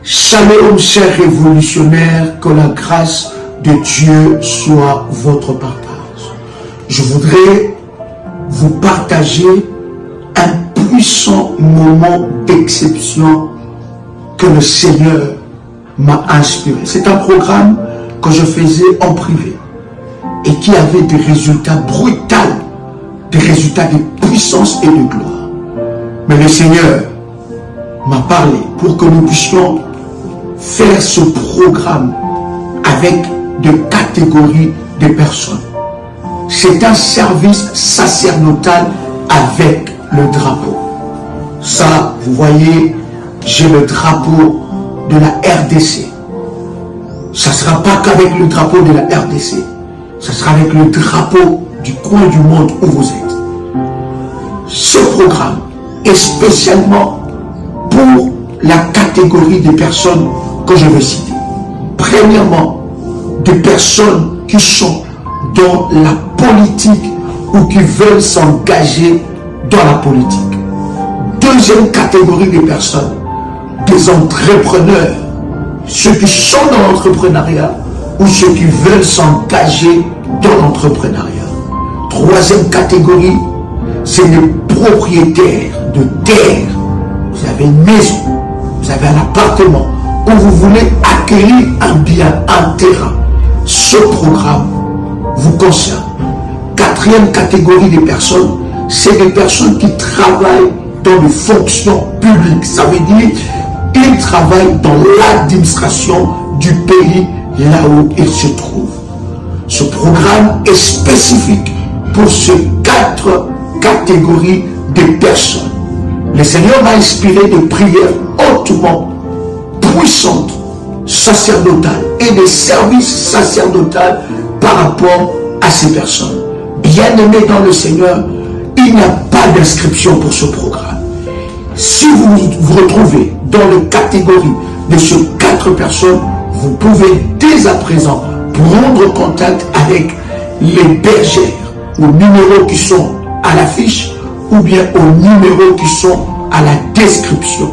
Shalom, chers révolutionnaires, que la grâce de Dieu soit votre partage. Je voudrais vous partager un puissant moment d'exception que le Seigneur m'a inspiré. C'est un programme que je faisais en privé et qui avait des résultats brutaux, des résultats de puissance et de gloire. Mais le Seigneur m'a parlé pour que nous puissions faire ce programme avec de catégories de personnes. C'est un service sacerdotal avec le drapeau. Ça, vous voyez, j'ai le drapeau de la RDC. Ça ne sera pas qu'avec le drapeau de la RDC. Ça sera avec le drapeau du coin du monde où vous êtes. Ce programme est spécialement pour la catégorie des personnes que je vais citer. Premièrement, des personnes qui sont dans la politique ou qui veulent s'engager dans la politique. Deuxième catégorie des personnes, des entrepreneurs, ceux qui sont dans l'entrepreneuriat ou ceux qui veulent s'engager dans l'entrepreneuriat. Troisième catégorie, c'est les propriétaires de terre. Vous avez une maison, vous avez un appartement où vous voulez acquérir un bien, un terrain. Ce programme vous concerne. Quatrième catégorie des personnes, c'est des personnes qui travaillent dans les fonctions publiques. Ça veut dire qu'ils travaillent dans l'administration du pays là où ils se trouvent. Ce programme est spécifique pour ces 4 catégories de personnes. Le Seigneur m'a inspiré de prières hautement puissantes, sacerdotales et de services sacerdotaux par rapport à ces personnes. Bien-aimés dans le Seigneur, il n'y a pas d'inscription pour ce programme. Si vous vous retrouvez dans la catégorie de ces 4 personnes, vous pouvez dès à présent prendre contact avec les bergères aux numéros qui sont à l'affiche ou bien aux numéros qui sont à la description.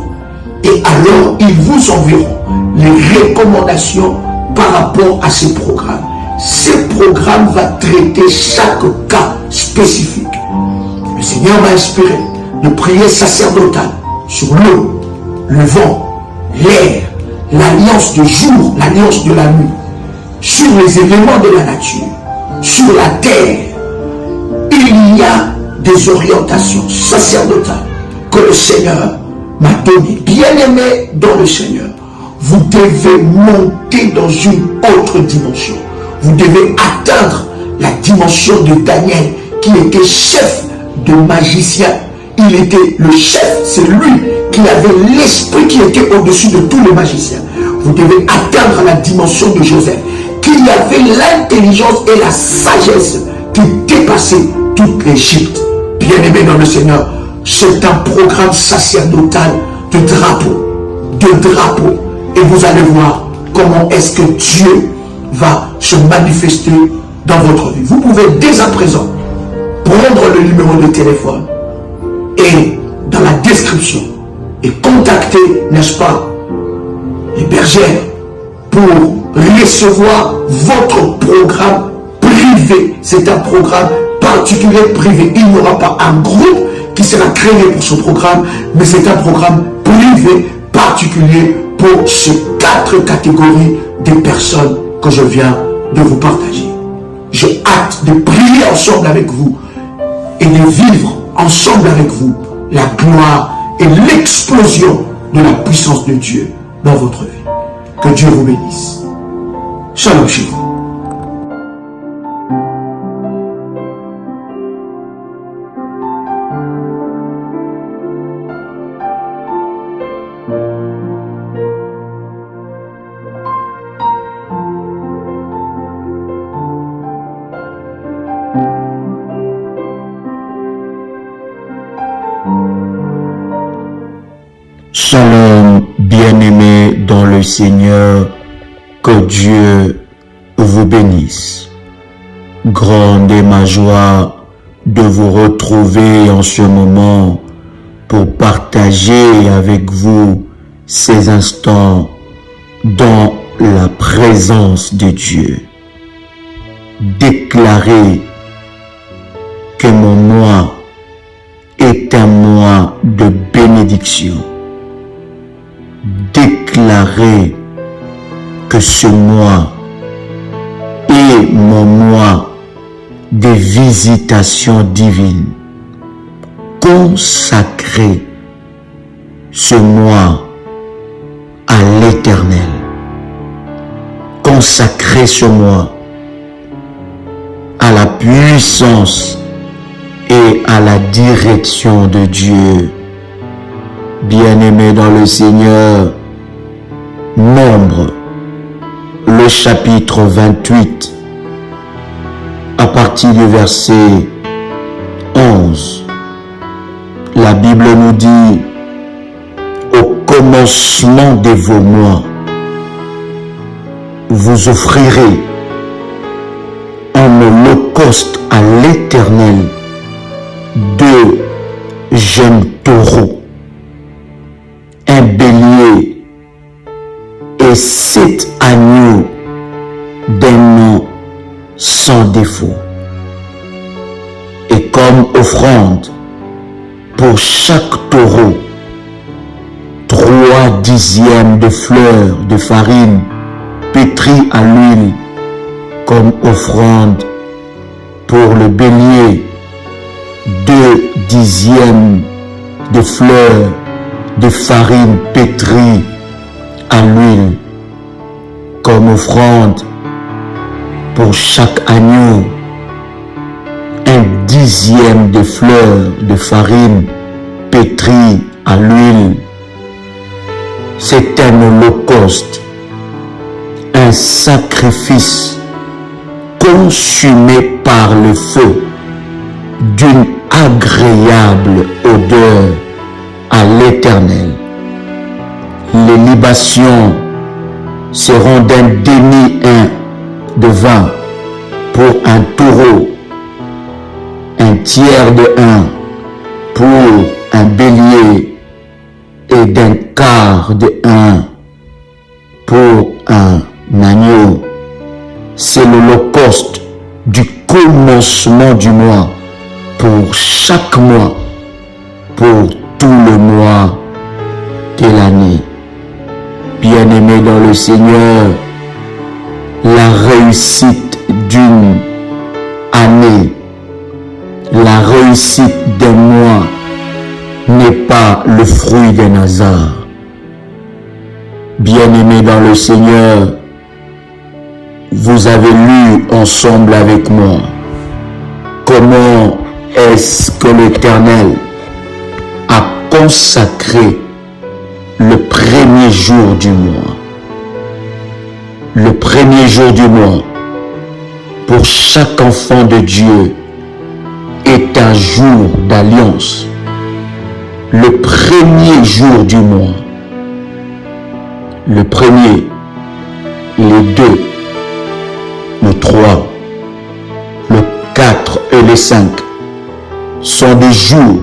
Et alors, ils vous enverront les recommandations par rapport à ces programmes. Ce programme va traiter chaque cas spécifique. Le Seigneur m'a inspiré de prier sacerdotal sur l'eau, le vent, l'air, l'alliance du jour, l'alliance de la nuit, sur les éléments de la nature, sur la terre. Il y a des orientations sacerdotales que le Seigneur m'a données. Bien-aimés dans le Seigneur, vous devez monter dans une autre dimension. Vous devez atteindre la dimension de Daniel, qui était chef de magicien. Il était le chef, c'est lui qui avait l'esprit qui était au-dessus de tous les magiciens. Vous devez atteindre la dimension de Joseph, qui avait l'intelligence et la sagesse qui dépassait toute l'Égypte. Bien-aimés dans le Seigneur, c'est un programme sacerdotal de drapeau. Et vous allez voir comment est-ce que Dieu va se manifester dans votre vie. Vous pouvez dès à présent prendre le numéro de téléphone et dans la description et contacter, n'est-ce pas, les bergères pour recevoir votre programme privé. C'est un programme particulier privé. Il n'y aura pas un groupe qui sera créé pour ce programme, mais c'est un programme privé particulier pour ces 4 catégories de personnes que je viens de vous partager. J'ai hâte de prier ensemble avec vous et de vivre ensemble avec vous la gloire et l'explosion de la puissance de Dieu dans votre vie. Que Dieu vous bénisse. Shalom chez vous. Shalom, bien-aimés dans le Seigneur, que Dieu vous bénisse. Grande est ma joie de vous retrouver en ce moment pour partager avec vous ces instants dans la présence de Dieu. Déclarez que mon mois est un mois de bénédiction. Déclarez que ce mois est mon mois de visitation divine. Consacrez ce mois à l'Éternel. Consacrez ce mois à la puissance et à la direction de Dieu. Bien-aimés dans le Seigneur, Nombre, le chapitre 28, à partir du verset 11, la Bible nous dit: au commencement de vos mois, vous offrirez en holocauste à l'Éternel 2 jeunes taureaux, un bélier et 7 agneaux d'un an sans défaut. Et comme offrande pour chaque taureau, 3/10 de fleurs de farine pétrie à l'huile, comme offrande pour le bélier, 2/10 de fleurs de farine pétrie à l'huile, comme offrande pour chaque agneau, 1/10 de fleurs de farine pétrie à l'huile. C'est un holocauste, un sacrifice consumé par le feu, d'une agréable odeur à l'Éternel. Les libations seront d'un demi-hin de vin pour un taureau, un tiers de hin pour un bélier et d'un quart de hin pour un agneau. C'est l'holocauste du commencement du mois pour chaque mois, pour tout le mois de l'année. Bien-aimés dans le Seigneur, la réussite d'une année, la réussite d'un mois n'est pas le fruit d'un hasard. Bien-aimés dans le Seigneur, vous avez lu ensemble avec moi comment est-ce que l'Éternel a consacré le premier jour du mois. Le premier jour du mois, pour chaque enfant de Dieu, est un jour d'alliance. Le premier jour du mois, le premier, les 2, le 3, le 4 et le 5 sont des jours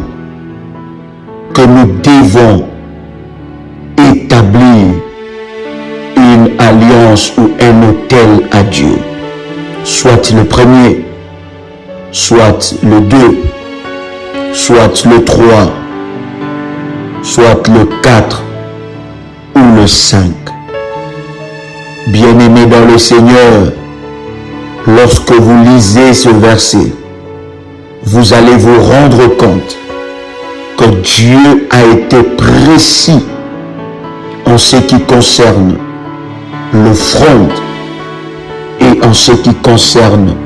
que nous devons établir une alliance ou un autel à Dieu. Soit le premier, soit le 2, soit le 3, soit le 4 ou le 5. Bien-aimés dans le Seigneur, lorsque vous lisez ce verset, vous allez vous rendre compte que Dieu a été précis en ce qui concerne l'offrande et en ce qui concerne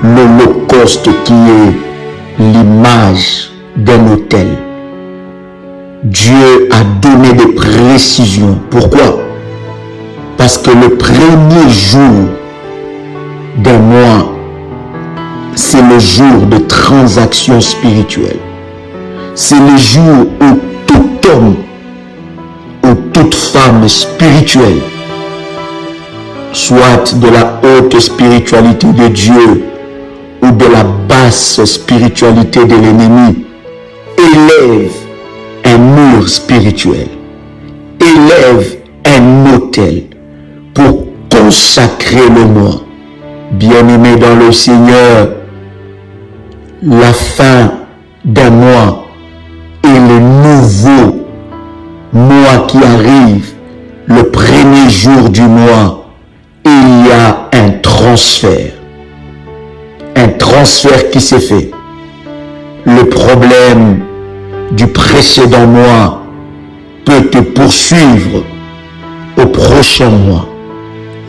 l'holocauste qui est l'image d'un autel. Dieu a donné des précisions. Pourquoi? Parce que le premier jour d'un mois, c'est le jour de transaction spirituelle. C'est le jour où tout homme ou toute femme spirituelle, soit de la haute spiritualité de Dieu ou de la basse spiritualité de l'ennemi, élève un mur spirituel, élève un autel pour consacrer le mois. Bien-aimés dans le Seigneur, la fin d'un mois et le nouveau mois qui arrive, le premier jour du mois, il y a un transfert. Un transfert qui s'est fait. Le problème du précédent mois peut te poursuivre au prochain mois.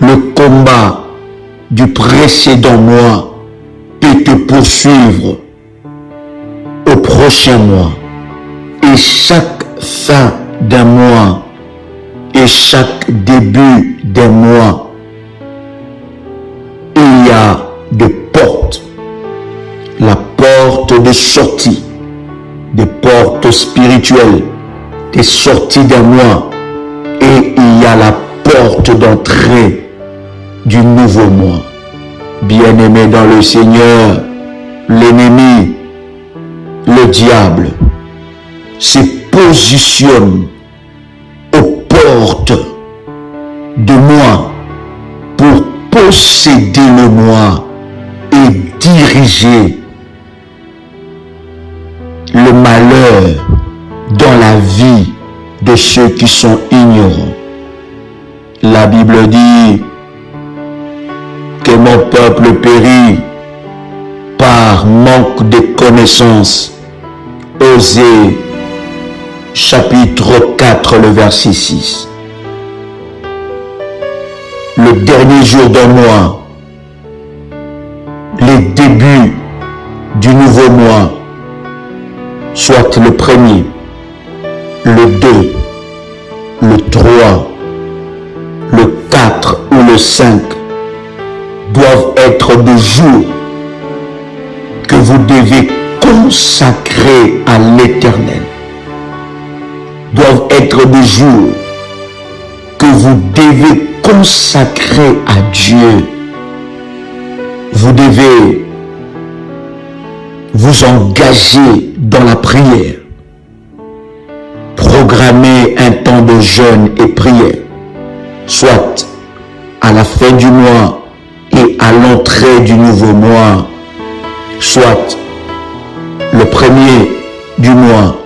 Le combat du précédent mois peut te poursuivre au prochain mois. Et chaque fin d'un mois et chaque début d'un mois, il y a des portes. La porte de sortie, des portes spirituelles, des sorties d'un mois, et il y a la porte d'entrée du nouveau mois. Bien-aimés dans le Seigneur, l'ennemi, le diable, se positionne aux portes de mois pour posséder le mois et diriger le malheur dans la vie de ceux qui sont ignorants. La Bible dit que mon peuple périt par manque de connaissance. Osée chapitre 4, le verset 6. Le dernier jour d'un mois, les débuts du nouveau mois, soit le premier, le 2, le 3, le 4 ou le 5, doivent être des jours que vous devez consacrer à l'Éternel. Doivent être des jours que vous devez consacrer à Dieu. Vous devez vous engager dans la prière. Programmer un temps de jeûne et prière, soit à la fin du mois et à l'entrée du nouveau mois, soit le premier du mois,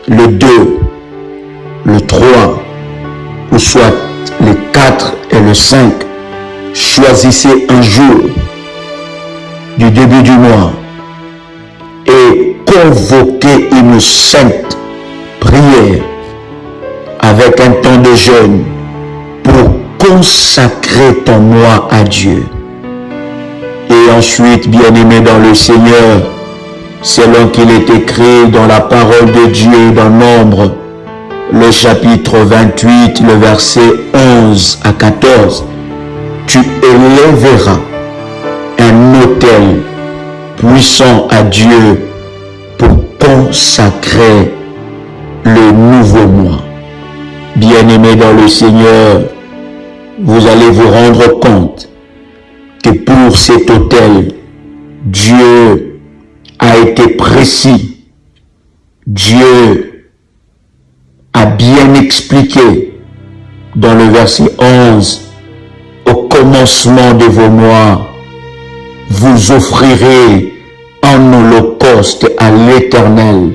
le 2, le 3, ou soit le 4 et le 5. Choisissez un jour du début du mois et convoquez une sainte prière avec un temps de jeûne pour consacrer ton mois à Dieu. Et ensuite, bien-aimé dans le Seigneur, selon qu'il est écrit dans la parole de Dieu dans Nombre, le chapitre 28, le verset 11 à 14, tu élèveras un autel puissant à Dieu pour consacrer le nouveau mois. Bien-aimés dans le Seigneur, vous allez vous rendre compte que pour cet autel, Dieu a été précis. Dieu a bien expliqué dans le verset 11, au commencement de vos mois, vous offrirez en holocauste à l'Éternel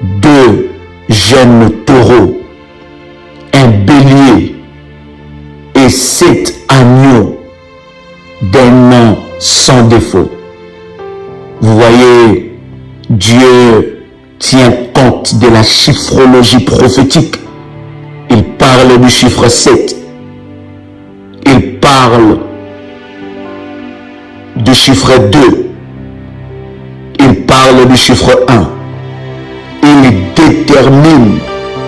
2 jeunes taureaux, un bélier et 7 agneaux d'un an sans défaut. Vous voyez, Dieu tient compte de la chiffrologie prophétique. Il parle du chiffre 7. Il parle du chiffre 2. Il parle du chiffre 1. Il détermine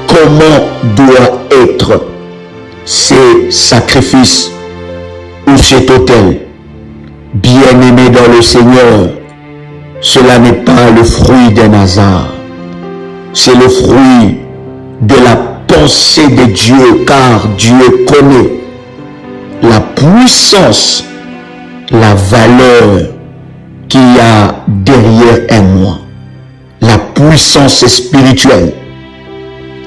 comment doit être ces sacrifices ou cet autel. Bien-aimé dans le Seigneur, cela n'est pas le fruit d'un hasard. C'est le fruit de la pensée de Dieu, car Dieu connaît la puissance, la valeur qu'il y a derrière un mois, la puissance spirituelle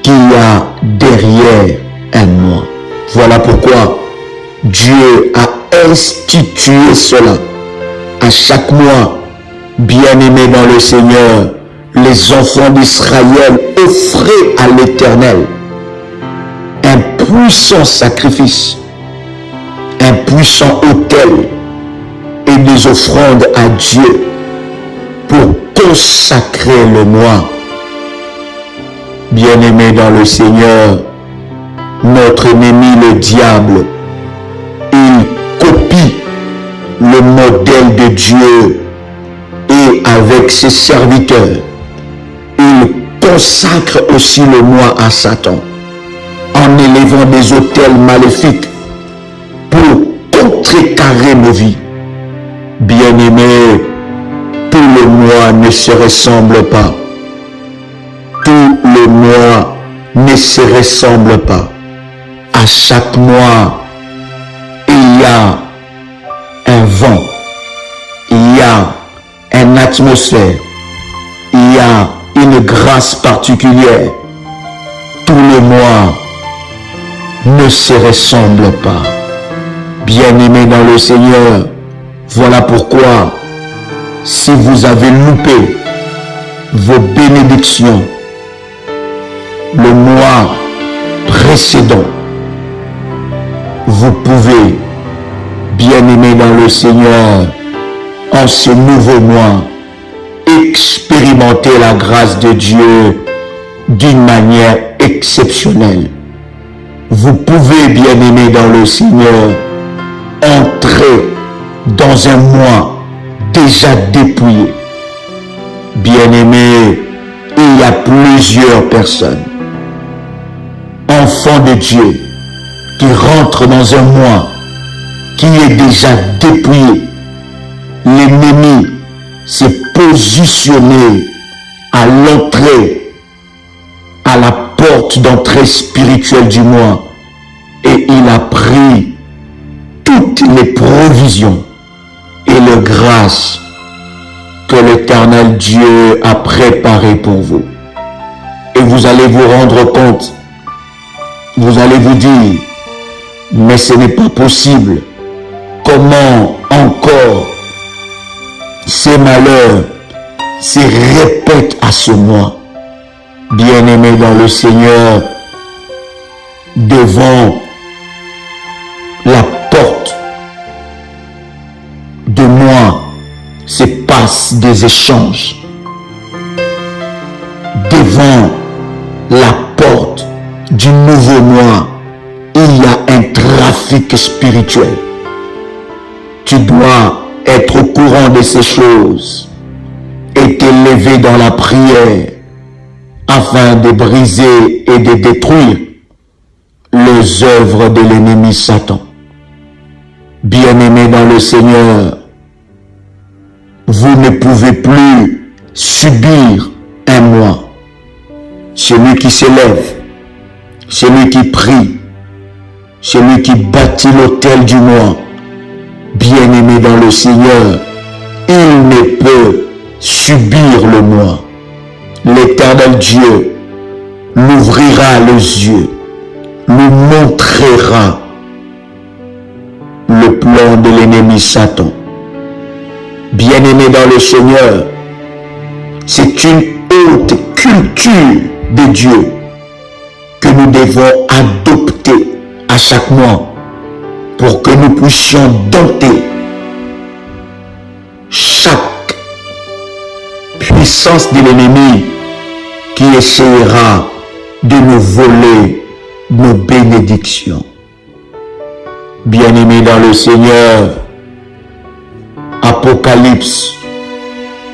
qu'il y a derrière un mois. Voilà pourquoi Dieu a institué cela. À chaque mois, bien-aimés dans le Seigneur, les enfants d'Israël offraient à l'Éternel un puissant sacrifice, un puissant autel et des offrandes à Dieu pour consacrer le mois. Bien-aimés dans le Seigneur, notre ennemi le diable, il copie le modèle de Dieu et avec ses serviteurs, il consacre aussi le mois à Satan en élevant des autels maléfiques pour contrecarrer nos vies. Bien-aimés, tout le mois ne se ressemble pas. Tout le mois ne se ressemble pas. À chaque mois, il y a un vent, il y a une atmosphère, il y a une grâce particulière. Tout le mois ne se ressemble pas. Bien-aimés dans le Seigneur, voilà pourquoi, si vous avez loupé vos bénédictions, le mois précédent, vous pouvez, bien-aimés dans le Seigneur, en ce nouveau mois, expérimenter la grâce de Dieu d'une manière exceptionnelle. Vous pouvez, bien-aimés dans le Seigneur, entrer dans un mois déjà dépouillé. Bien-aimés, il y a plusieurs personnes, enfants de Dieu, qui rentrent dans un mois qui est déjà dépouillé. L'ennemi s'est positionné à l'entrée, à la porte d'entrée spirituelle du mois, et il a pris toutes les provisions et les grâces que l'Éternel Dieu a préparées pour vous. Et vous allez vous rendre compte, vous allez vous dire, mais ce n'est pas possible. Comment encore ces malheurs se répètent à ce mois? Bien-aimés dans le Seigneur, devant la porte de moi se passent des échanges. Devant la porte du nouveau mois, il y a un trafic spirituel. Tu dois être au courant de ces choses et t'élever dans la prière afin de briser et de détruire les œuvres de l'ennemi Satan. Bien-aimés dans le Seigneur, vous ne pouvez plus subir un mois. Celui qui s'élève, celui qui prie, celui qui bâtit l'autel du mois, bien-aimé dans le Seigneur, il ne peut subir le mois. L'Éternel Dieu l'ouvrira les yeux, lui montrera le plan de l'ennemi Satan. Bien-aimé dans le Seigneur, c'est une haute culture de Dieu que nous devons adopter à chaque mois pour que nous puissions dompter chaque puissance de l'ennemi qui essaiera de nous voler nos bénédictions. Bien-aimés dans le Seigneur, Apocalypse,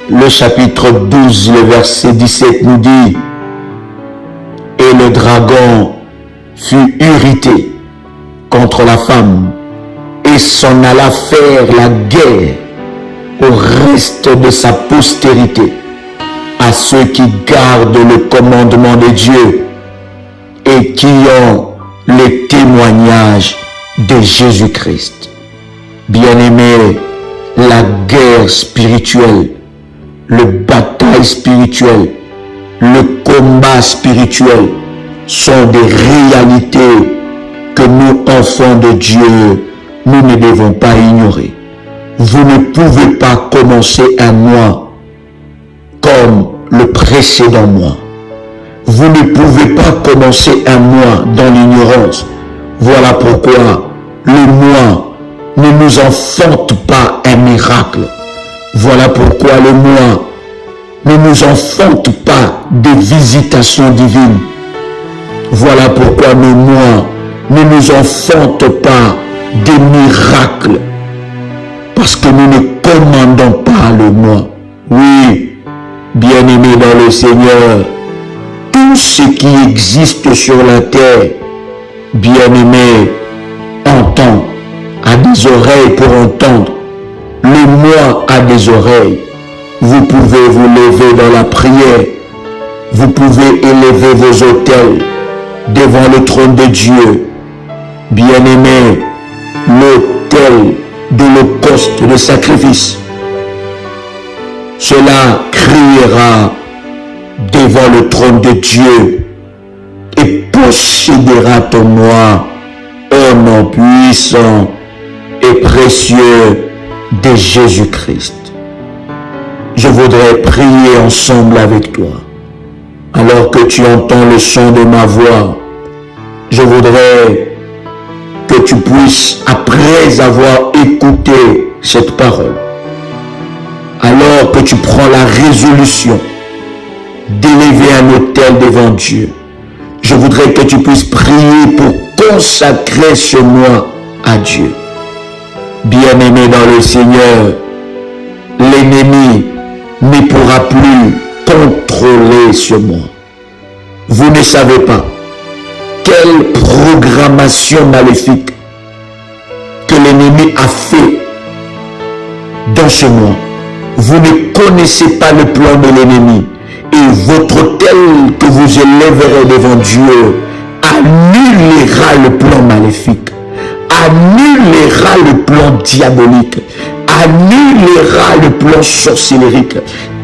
le chapitre 12, le verset 17 nous dit: et le dragon fut irrité contre la femme et s'en alla faire la guerre au reste de sa postérité, à ceux qui gardent le commandement de Dieu et qui ont le témoignage de Jésus-Christ. Bien-aimés, la guerre spirituelle, le bataille spirituelle, le combat spirituel sont des réalités que nous, enfants de Dieu, nous ne devons pas ignorer. Vous ne pouvez pas commencer un mois comme le précédent mois. Vous ne pouvez pas commencer un mois dans l'ignorance. Voilà pourquoi le mois ne nous enfante pas un miracle. Voilà pourquoi le mois ne nous enfante pas des visitations divines. Voilà pourquoi le mois ne nous enfante pas des miracles. Parce que nous ne commandons pas le mois. Oui, bien-aimés dans le Seigneur, tout ce qui existe sur la terre, bien-aimés, entend, a des oreilles pour entendre. Le mois a des oreilles. Vous pouvez vous lever dans la prière. Vous pouvez élever vos autels devant le trône de Dieu. Bien-aimés, l'autel de l'holocauste, de sacrifice, cela criera devant le trône de Dieu et possédera ton moi, ô nom puissant et précieux de Jésus-Christ. Je voudrais prier ensemble avec toi. Alors que tu entends le son de ma voix, je voudrais que tu puisses, après avoir écouté cette parole, alors que tu prends la résolution d'élever un autel devant Dieu, je voudrais que tu puisses prier pour consacrer ce mois à Dieu. Bien-aimé dans le Seigneur, l'ennemi ne pourra plus contrôler ce mois. Vous ne savez pas quelle programmation maléfique que l'ennemi a fait dans ce mois. Vous ne connaissez pas le plan de l'ennemi. Et votre autel que vous élèverez devant Dieu annulera le plan maléfique, annulera le plan diabolique, annulera le plan sorcellerique,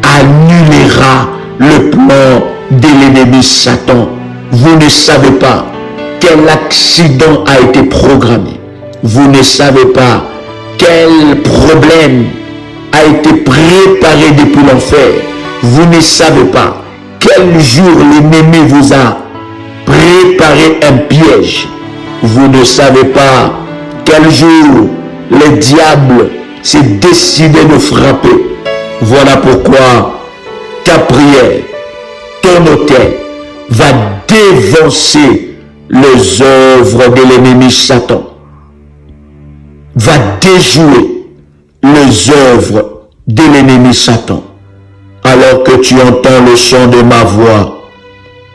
annulera le plan de l'ennemi Satan. Vous ne savez pas quel accident a été programmé. Vous ne savez pas quel problème a été préparé depuis l'enfer. Vous ne savez pas quel jour l'ennemi vous a préparé un piège. Vous ne savez pas quel jour le diable s'est décidé de frapper. Voilà pourquoi ta prière, ton autel, va dévancer les œuvres de l'ennemi Satan. Va déjouer les œuvres de l'ennemi Satan. Alors que tu entends le son de ma voix,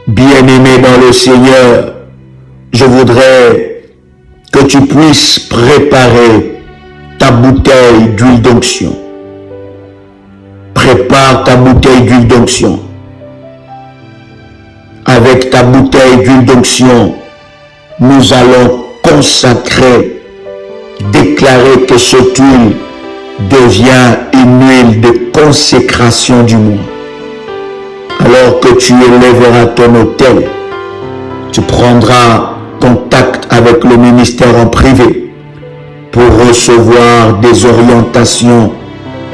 bien-aimé dans le Seigneur, je voudrais que tu puisses préparer ta bouteille d'huile d'onction. Prépare ta bouteille d'huile d'onction. Avec ta bouteille d'huile d'onction, nous allons consacrer, déclarer que cette huile devient une huile de consécration du mois. Alors que tu élèveras ton autel, tu prendras contact avec le ministère en privé pour recevoir des orientations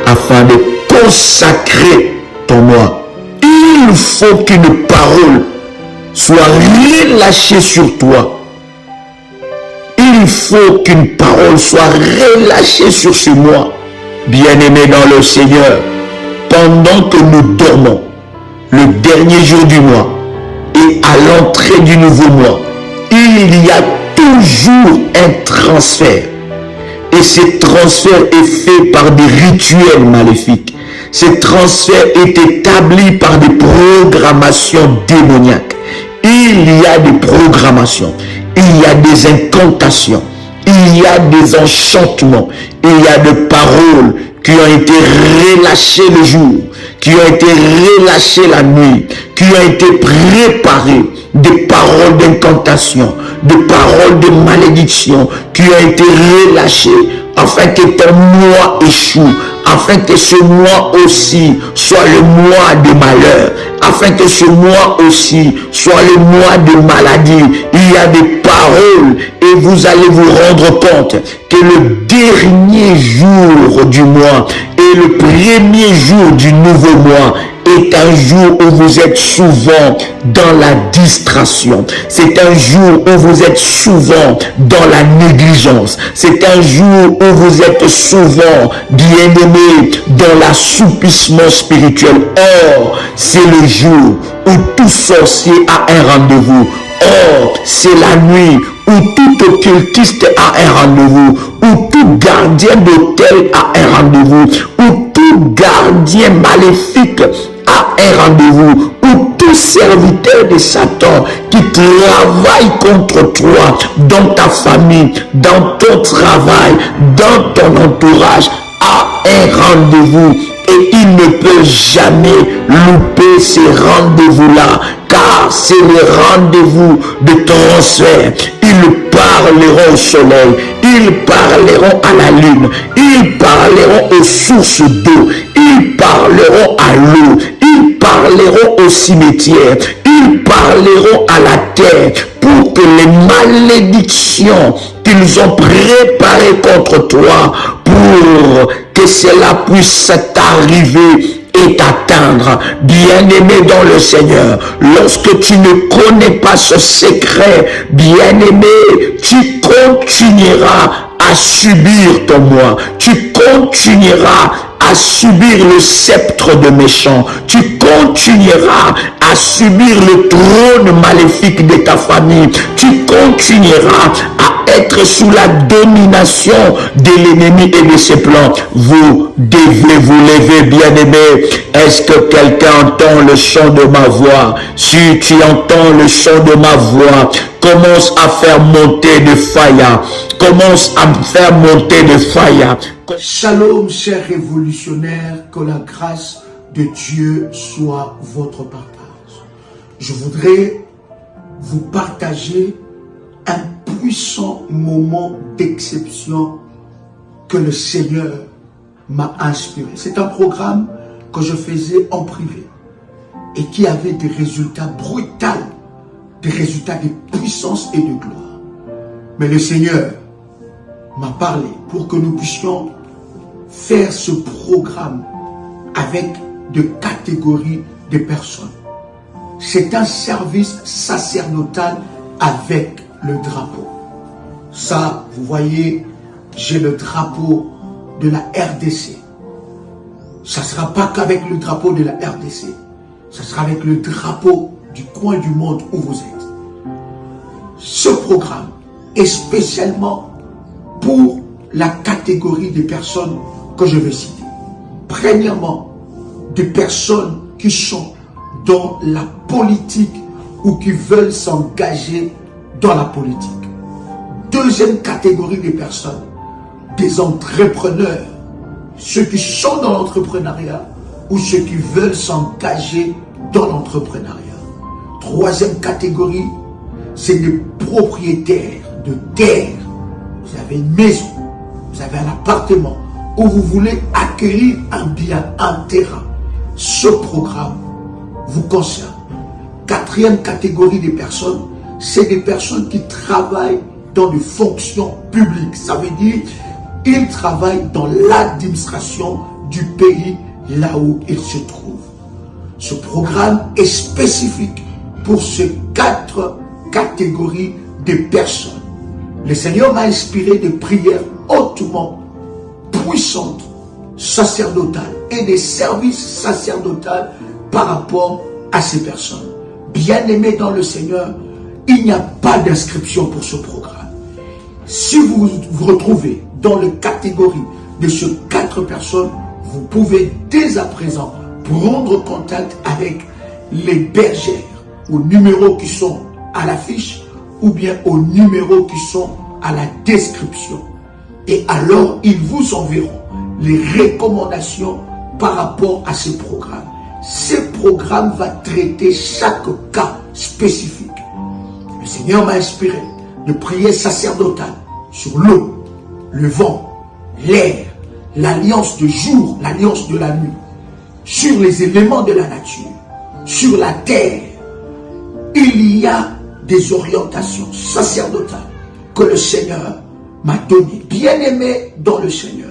afin de consacrer ton mois. Il faut qu'une parole soit relâchée sur toi. Il faut qu'une parole soit relâchée sur ce mois. Bien-aimés dans le Seigneur, pendant que nous dormons, le dernier jour du mois et à l'entrée du nouveau mois, il y a toujours un transfert. Et ce transfert est fait par des rituels maléfiques. Ce transfert est établi par des programmations démoniaques. Il y a des programmations, il y a des incantations, il y a des enchantements, il y a des paroles qui ont été relâchées le jour, qui ont été relâchées la nuit, qui ont été préparées, des paroles d'incantation, des paroles de malédiction qui ont été relâchées afin que ton mois échoue, afin que ce mois aussi soit le mois de malheur, afin que ce mois aussi soit le mois de maladie. Il y a des paroles et vous allez vous rendre compte que le dernier jour du mois et le premier jour du nouveau mois est un jour où vous êtes souvent dans la distraction. C'est un jour où vous êtes souvent dans la négligence. C'est un jour où vous êtes souvent, bien-aimés, dans l'assoupissement spirituel. Or, c'est le jour où tout sorcier a un rendez-vous. Or, c'est la nuit où tout occultiste a un rendez-vous, où tout gardien d'autel a un rendez-vous, où tout gardien maléfique a un rendez-vous, où tout serviteur de Satan qui travaille contre toi, dans ta famille, dans ton travail, dans ton entourage, a un rendez-vous. Et il ne peut jamais louper ces rendez-vous-là, car c'est le rendez-vous de transfert. Ils parleront au soleil, ils parleront à la lune, ils parleront aux sources d'eau, ils parleront à l'eau, ils parleront au cimetière, ils parleront à la terre, pour que les malédictions qu'ils ont préparées contre toi, pour que cela puisse t'arriver et t'atteindre. Bien-aimé dans le Seigneur, lorsque tu ne connais pas ce secret, bien-aimé, tu continueras à subir ton moi, tu continueras à subir le sceptre de méchant, tu continueras à subir le trône maléfique de ta famille, tu continueras à être sous la domination de l'ennemi et de ses plans. Vous devez vous lever, bien-aimés. Est-ce que quelqu'un entend le chant de ma voix? Si tu entends le chant de ma voix, commence à faire monter de faïa. Commence à faire monter de faïa. Shalom, chers révolutionnaires, que la grâce de Dieu soit votre partage. Je voudrais vous partager un puissant moment d'exception que le Seigneur m'a inspiré. C'est un programme que je faisais en privé et qui avait des résultats brutaux, des résultats de puissance et de gloire. Mais le Seigneur m'a parlé pour que nous puissions faire ce programme avec de catégories de personnes. C'est un service sacerdotal avec le drapeau. Ça, vous voyez, j'ai le drapeau de la RDC. Ça ne sera pas qu'avec le drapeau de la RDC. Ça sera avec le drapeau du coin du monde où vous êtes. Ce programme est spécialement pour la catégorie des personnes que je vais citer. Premièrement, des personnes qui sont dans la politique ou qui veulent s'engager dans la politique. Deuxième catégorie des personnes, des entrepreneurs, ceux qui sont dans l'entrepreneuriat ou ceux qui veulent s'engager dans l'entrepreneuriat. Troisième catégorie, c'est des propriétaires de terre. Vous avez une maison, vous avez un appartement où vous voulez acquérir un bien, un terrain. Ce programme vous concerne. Quatrième catégorie des personnes, c'est des personnes qui travaillent dans des fonctions publiques. Ça veut dire ils travaillent dans l'administration du pays là où ils se trouvent. Ce programme est spécifique pour ces 4 catégories de personnes. Le Seigneur m'a inspiré de prières hautement puissantes, sacerdotales et des services sacerdotaux par rapport à ces personnes. Bien-aimés dans le Seigneur, il n'y a pas d'inscription pour ce programme. Si vous vous retrouvez dans la catégorie de ces 4 personnes, vous pouvez dès à présent prendre contact avec les bergères aux numéros qui sont à l'affiche ou bien aux numéros qui sont à la description. Et alors, ils vous enverront les recommandations par rapport à ce programme. Ce programme va traiter chaque cas spécifique. Le Seigneur m'a inspiré de prier sacerdotale sur l'eau, le vent, l'air, l'alliance de jour, l'alliance de la nuit, sur les éléments de la nature, sur la terre. Il y a des orientations sacerdotales que le Seigneur m'a donné. Bien-aimés dans le Seigneur,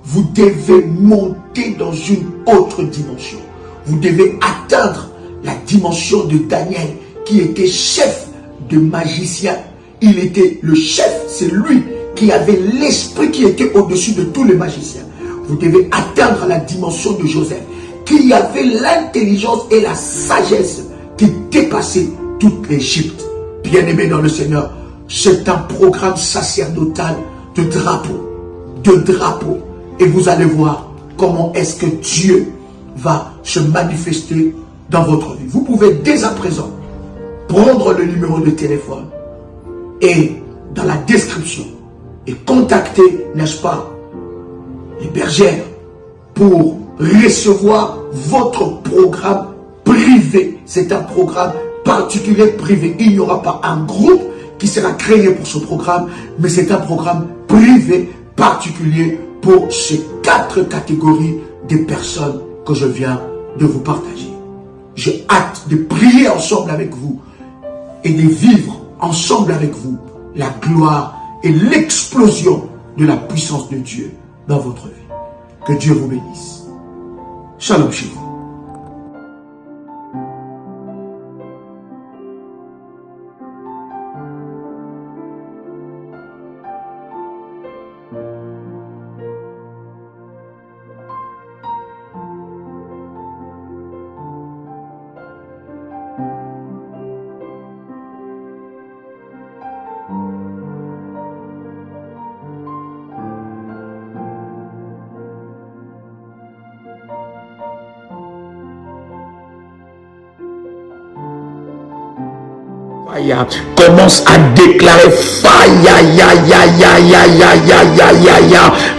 vous devez monter dans une autre dimension. Vous devez atteindre la dimension de Daniel, qui était chef de magicien. Il était le chef, c'est lui qui avait l'esprit qui était au-dessus de tous les magiciens. Vous devez atteindre la dimension de Joseph, qui avait l'intelligence et la sagesse qui dépassait toute l'Égypte. Bien-aimés dans le Seigneur, c'est un programme sacerdotal de drapeau. Et vous allez voir comment est-ce que Dieu va se manifester dans votre vie. Vous pouvez dès à présent prendre le numéro de téléphone et dans la description et contacter, n'est-ce pas, les bergères pour recevoir votre programme privé. C'est un programme particulier privé. Il n'y aura pas un groupe qui sera créé pour ce programme, mais c'est un programme privé particulier pour ces 4 catégories de personnes que je viens de vous partager. J'ai hâte de prier ensemble avec vous et de vivre ensemble avec vous la gloire et l'explosion de la puissance de Dieu dans votre vie. Que Dieu vous bénisse. Shalom chez vous. Commence à déclarer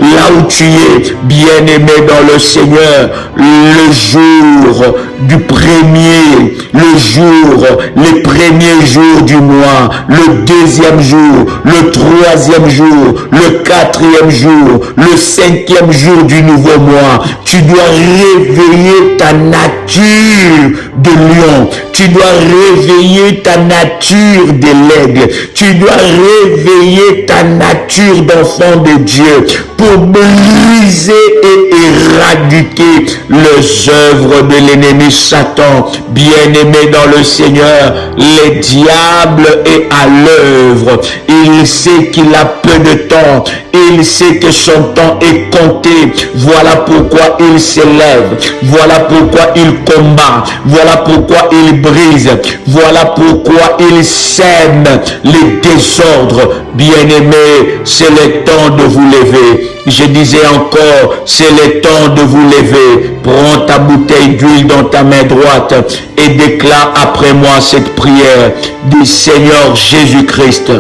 là où tu es, bien-aimé dans le Seigneur. Le jour du premier, les premiers jours du mois, le deuxième jour, le troisième jour, le quatrième jour, le cinquième jour du nouveau mois, tu dois réveiller ta nature de lion, tu dois réveiller ta nature de l'aigle, tu dois réveiller ta nature d'enfant de Dieu pour briser et éradiquer les œuvres de l'ennemi Satan. Bien-aimé dans le Seigneur, le diable est à l'œuvre. Il sait qu'il a peu de temps. Il sait que son temps est compté. Voilà pourquoi il s'élève. Voilà pourquoi il combat. Voilà pourquoi il brise. Voilà pourquoi il sème les désordres. Bien-aimés, c'est le temps de vous lever. Je disais encore, c'est le temps de vous lever. Prends ta bouteille d'huile dans ta main droite et déclare après moi cette prière. Dis Seigneur Jésus-Christ.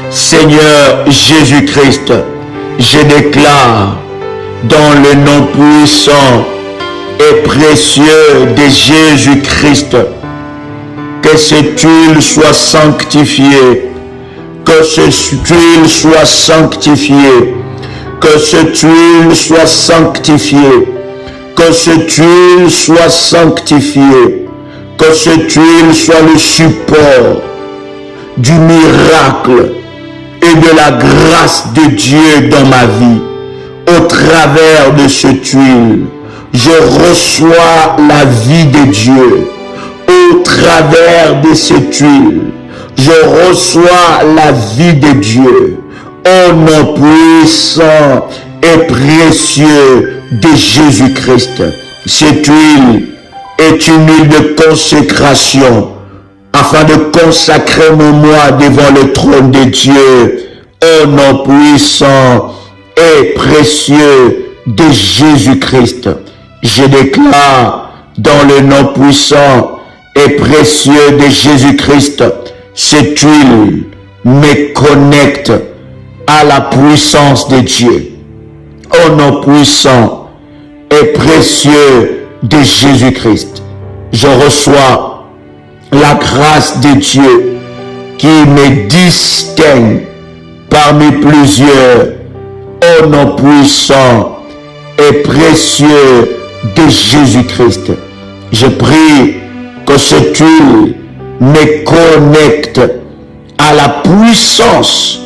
Seigneur Jésus-Christ, je déclare dans le nom puissant et précieux de Jésus-Christ que cette huile soit sanctifiée, que cette huile soit sanctifiée, que cette huile soit sanctifiée, que cette huile soit sanctifiée, que cette huile soit le support du miracle et de la grâce de Dieu dans ma vie. Au travers de cette huile, je reçois la vie de Dieu. Au travers de cette huile, je reçois la vie de Dieu. Au nom puissant et précieux de Jésus-Christ. Cette huile est une huile de consécration afin de consacrer mon moi devant le trône de Dieu. Au nom puissant et précieux de Jésus-Christ, je déclare dans le nom puissant et précieux de Jésus-Christ, cette huile me connecte à la puissance de Dieu. Au nom puissant et précieux de Jésus-Christ, je reçois la grâce de Dieu qui me distingue parmi plusieurs. Au nom puissant et précieux de Jésus-Christ, je prie que cette huile me connecte à la puissance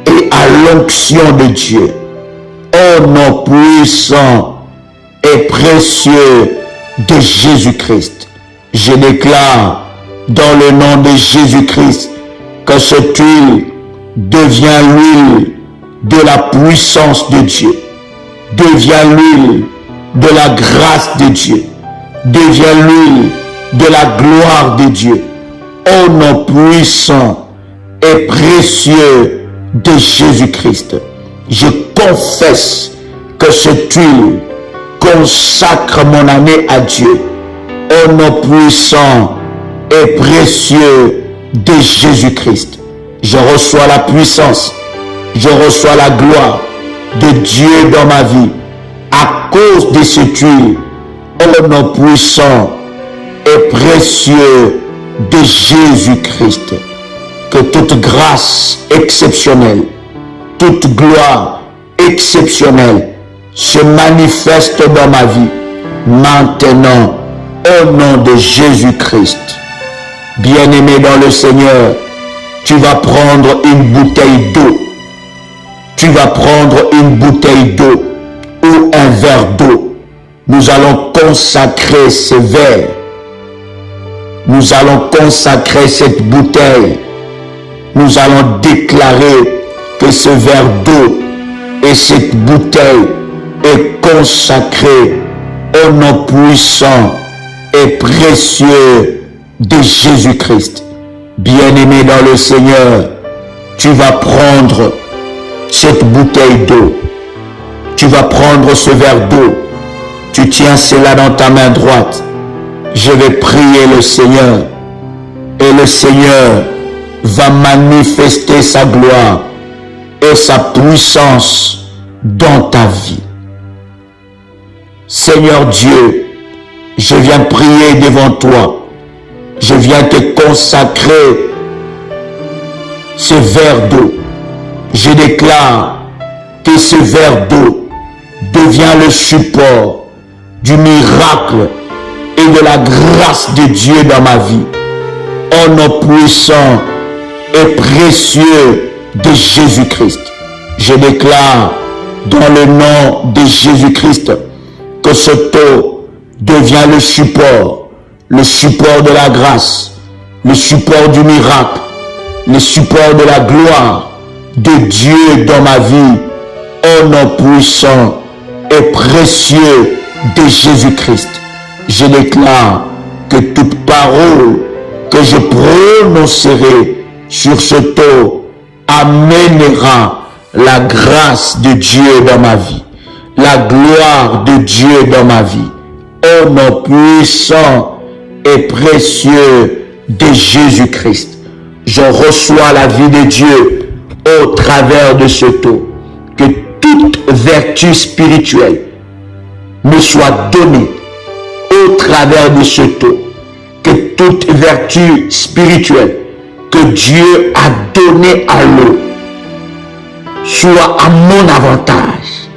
et à l'onction de Dieu. Au nom puissant et précieux de Jésus-Christ, je déclare dans le nom de Jésus-Christ que cette huile devient l'huile de la puissance de Dieu, devient l'huile de la grâce de Dieu, devient l'huile de la gloire de Dieu. Au nom puissant et précieux de Jésus-Christ, je confesse que cette huile consacre mon année à Dieu. Au nom puissant et précieux de Jésus-Christ, je reçois la puissance, je reçois la gloire de Dieu dans ma vie à cause de cette huile. Au nom puissant et précieux de Jésus-Christ, que toute grâce exceptionnelle, toute gloire exceptionnelle se manifeste dans ma vie maintenant au nom de Jésus-Christ. Bien-aimé dans le Seigneur, tu vas prendre une bouteille d'eau. Tu vas prendre une bouteille d'eau ou un verre d'eau. Nous allons consacrer ce verre. Nous allons consacrer cette bouteille. Nous allons déclarer que ce verre d'eau et cette bouteille est consacrée au nom puissant et précieux de Jésus-Christ. Bien-aimé dans le Seigneur, tu vas prendre cette bouteille d'eau. Tu vas prendre ce verre d'eau. Tu tiens cela dans ta main droite. Je vais prier le Seigneur. Et le Seigneur va manifester sa gloire et sa puissance dans ta vie. Seigneur Dieu, je viens prier devant toi. Je viens te consacrer ce verre d'eau. Je déclare que ce verre d'eau devient le support du miracle et de la grâce de Dieu dans ma vie. Au nom puissant et précieux de Jésus-Christ, je déclare dans le nom de Jésus-Christ que cette eau devient le support de la grâce, le support du miracle, le support de la gloire de Dieu dans ma vie, au nom puissant et précieux de Jésus-Christ. Je déclare que toute parole que je prononcerai sur cette eau amènera la grâce de Dieu dans ma vie, la gloire de Dieu dans ma vie, au nom puissant et précieux de Jésus-Christ. Je reçois la vie de Dieu au travers de cette eau. Que toute vertu spirituelle me soit donnée au travers de cette eau. Que toute vertu spirituelle que Dieu a donnée à l'eau soit à mon avantage,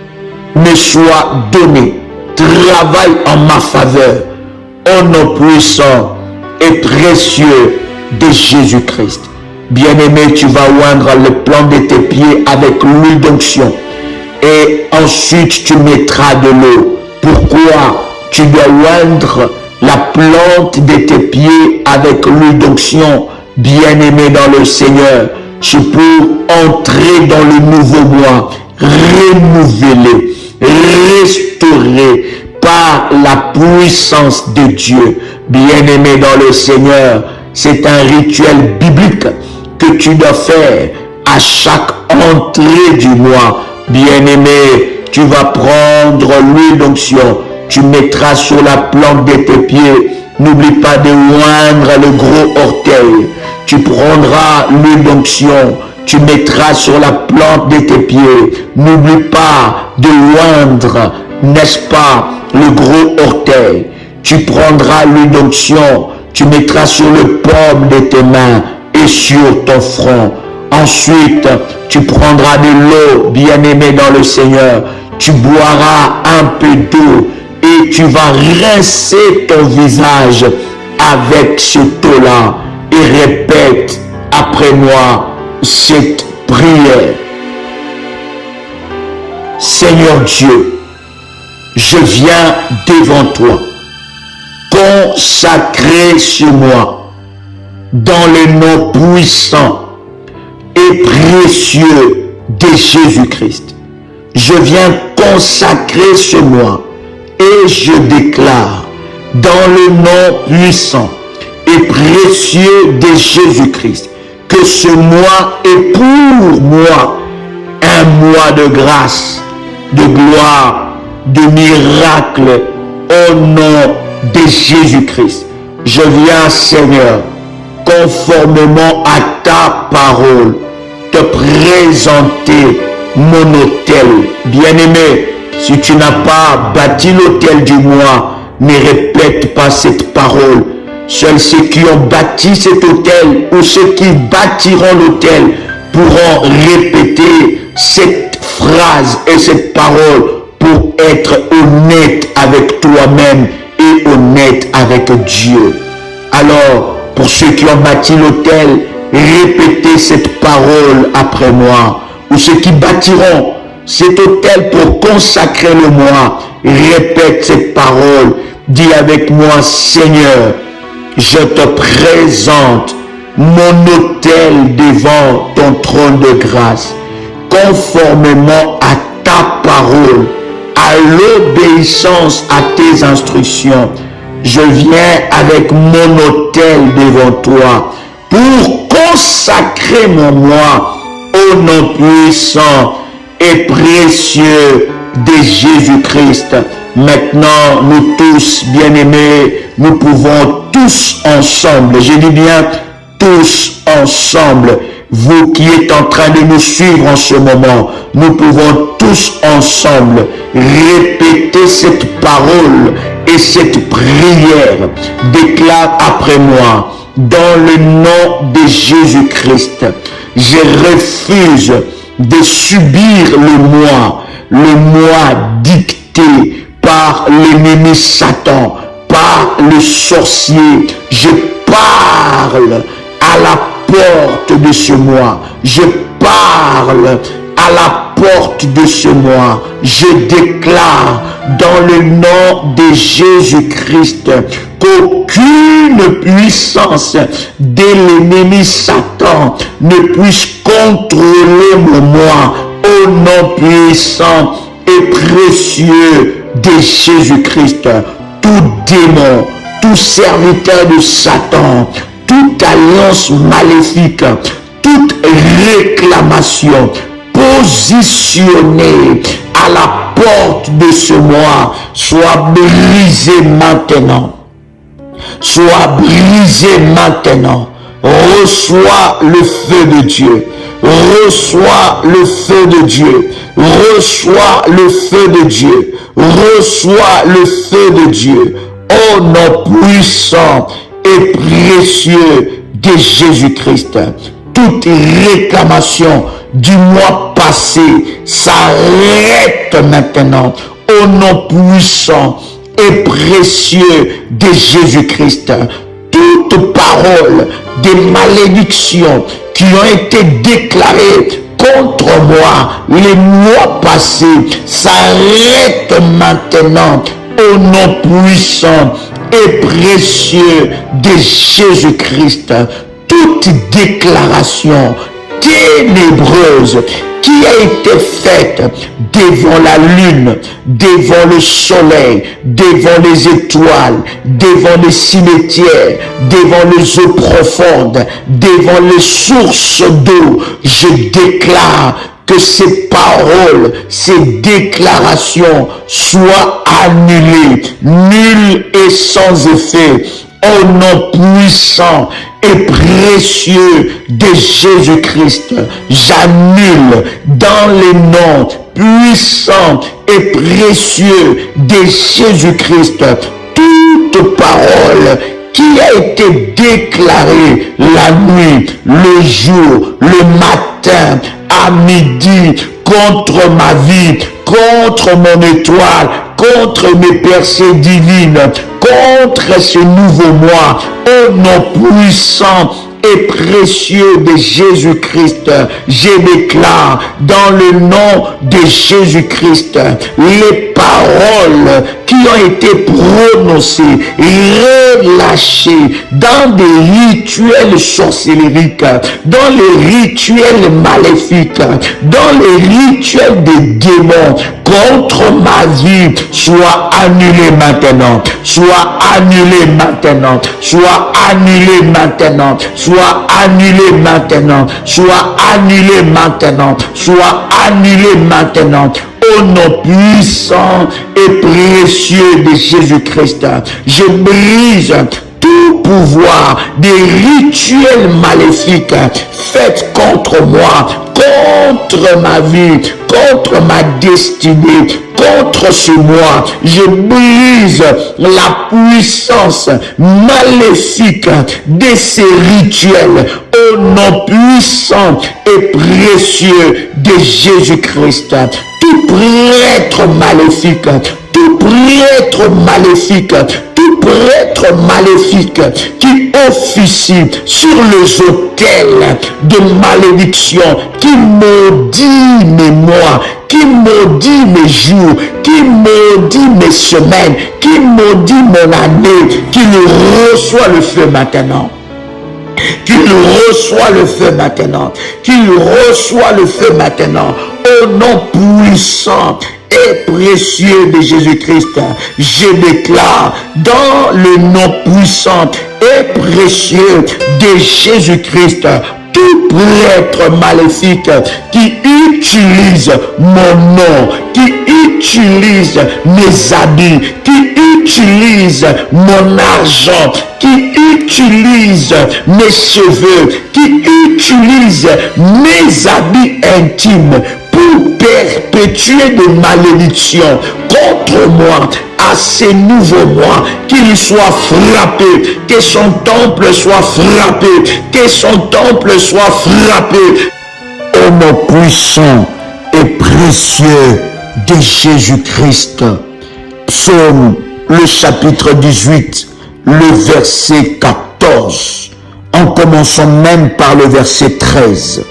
me soit donnée, travaille en ma faveur, au nom puissant et précieux de Jésus-Christ. Bien-aimé, tu vas oindre le plan de tes pieds avec l'huile d'onction et ensuite tu mettras de l'eau. Pourquoi tu dois oindre la plante de tes pieds avec l'huile d'onction? Bien-aimé dans le Seigneur, c'est pour entrer dans le nouveau mois, renouvelé, restauré par la puissance de Dieu. Bien-aimé dans le Seigneur, c'est un rituel biblique que tu dois faire à chaque entrée du mois. Bien-aimé, tu vas prendre l'huile d'onction, tu mettras sur la plante de tes pieds. N'oublie pas de oindre le gros orteil. Tu prendras l'huile d'onction, tu mettras sur la plante de tes pieds. N'oublie pas de oindre, n'est-ce pas, le gros orteil. Tu prendras l'huile d'onction, tu mettras sur le paume de tes mains et sur ton front. Ensuite, tu prendras de l'eau, bien-aimé dans le Seigneur. Tu boiras un peu d'eau et tu vas rincer ton visage avec cette eau-là. Et répète après après moi cette prière. Seigneur Dieu, je viens devant toi, consacré sur moi, dans le nom puissant et précieux de Jésus-Christ. Je viens consacrer sur moi et je déclare dans le nom puissant et précieux de Jésus-Christ que ce mois est pour moi un mois de grâce, de gloire, de miracle au nom de Jésus-Christ. Je viens, Seigneur, conformément à ta parole, te présenter mon autel. Bien-aimé, si tu n'as pas bâti l'autel du mois, ne répète pas cette parole. Seuls ceux qui ont bâti cet autel ou ceux qui bâtiront l'autel pourront répéter cette phrase et cette parole pour être honnête avec toi-même et honnête avec Dieu. Alors, pour ceux qui ont bâti l'autel, répétez cette parole après moi. Ou ceux qui bâtiront cet autel pour consacrer le mois, répète cette parole. Dis avec moi, Seigneur, je te présente mon autel devant ton trône de grâce, conformément à ta parole, à l'obéissance à tes instructions. Je viens avec mon autel devant toi pour consacrer mon mois au nom puissant et précieux de Jésus-Christ. Maintenant, nous tous, bien-aimés, nous pouvons tous ensemble, je dis bien tous ensemble, vous qui êtes en train de nous suivre en ce moment, nous pouvons tous ensemble répéter cette parole et cette prière. Déclare après moi, dans le nom de Jésus-Christ, je refuse de subir le mois dicté par l'ennemi Satan, par le sorcier. Je parle à la porte de ce mois. Je parle à la porte de ce mois. Je déclare dans le nom de Jésus-Christ qu'aucune puissance de l'ennemi Satan ne puisse contrôler mon moi au nom puissant et précieux de Jésus-Christ. Tout démon, tout serviteur de Satan, toute alliance maléfique, toute réclamation positionnée à la porte de ce mois soit brisée maintenant. Soit brisée maintenant. Reçois le feu de Dieu. Reçois le feu de Dieu. Reçois le feu de Dieu. Reçois le feu de Dieu. Au nom puissant et précieux de Jésus-Christ. Toute réclamation du mois passé s'arrête maintenant. Au nom puissant et précieux de Jésus-Christ. Toute parole de malédiction qui ont été déclarées contre moi les mois passés s'arrête maintenant au nom puissant et précieux de Jésus-Christ. Toute déclaration ténébreuse qui a été faite devant la lune, devant le soleil, devant les étoiles, devant les cimetières, devant les eaux profondes, devant les sources d'eau, je déclare que ces paroles, ces déclarations soient annulées, nulles et sans effet, au nom puissant et précieux de Jésus-Christ. J'annule dans les noms puissants et précieux de Jésus-Christ toute parole qui a été déclarée la nuit, le jour, le matin, à midi, contre ma vie, contre mon étoile, contre mes percées divines, contre ce nouveau mois, au nom puissant et précieux de Jésus-Christ, je déclare dans le nom de Jésus-Christ les paroles qui ont été prononcées, relâchées dans des rituels sorcelleriques, dans les rituels maléfiques, dans les rituels des démons contre ma vie, soit annulé maintenant, soit annulé maintenant, soit annulé maintenant, soit annulé maintenant, soit annulé maintenant, soit annulé maintenant. Au nom puissant et précieux de Jésus-Christ, je brise tout pouvoir des rituels maléfiques faits contre moi, contre ma vie, contre ma destinée, contre ce moi. Je brise la puissance maléfique de ces rituels au nom puissant et précieux de Jésus-Christ. Tout prêtre maléfique, tout prêtre maléfique, tout prêtre maléfique qui officie sur les autels de malédiction, qui maudit mes mois, qui maudit mes jours, qui maudit mes semaines, qui maudit mon année, qu'il reçoit le feu maintenant. Qu'il reçoit le feu maintenant. Qu'il reçoit le feu maintenant. Au nom puissant et précieux de Jésus-Christ, je déclare dans le nom puissant et précieux de Jésus-Christ, tout prêtre maléfique qui utilise mon nom, qui utilise mes habits, qui utilise mon argent, qui utilise mes cheveux, qui utilise mes habits intimes pour perpétuer des malédictions contre moi, à ces nouveaux mois, qu'il soit frappé, que son temple soit frappé, que son temple soit frappé. Au nom puissant et précieux de Jésus-Christ. Psaume, le chapitre 18, le verset 14. En commençant même par le verset 13.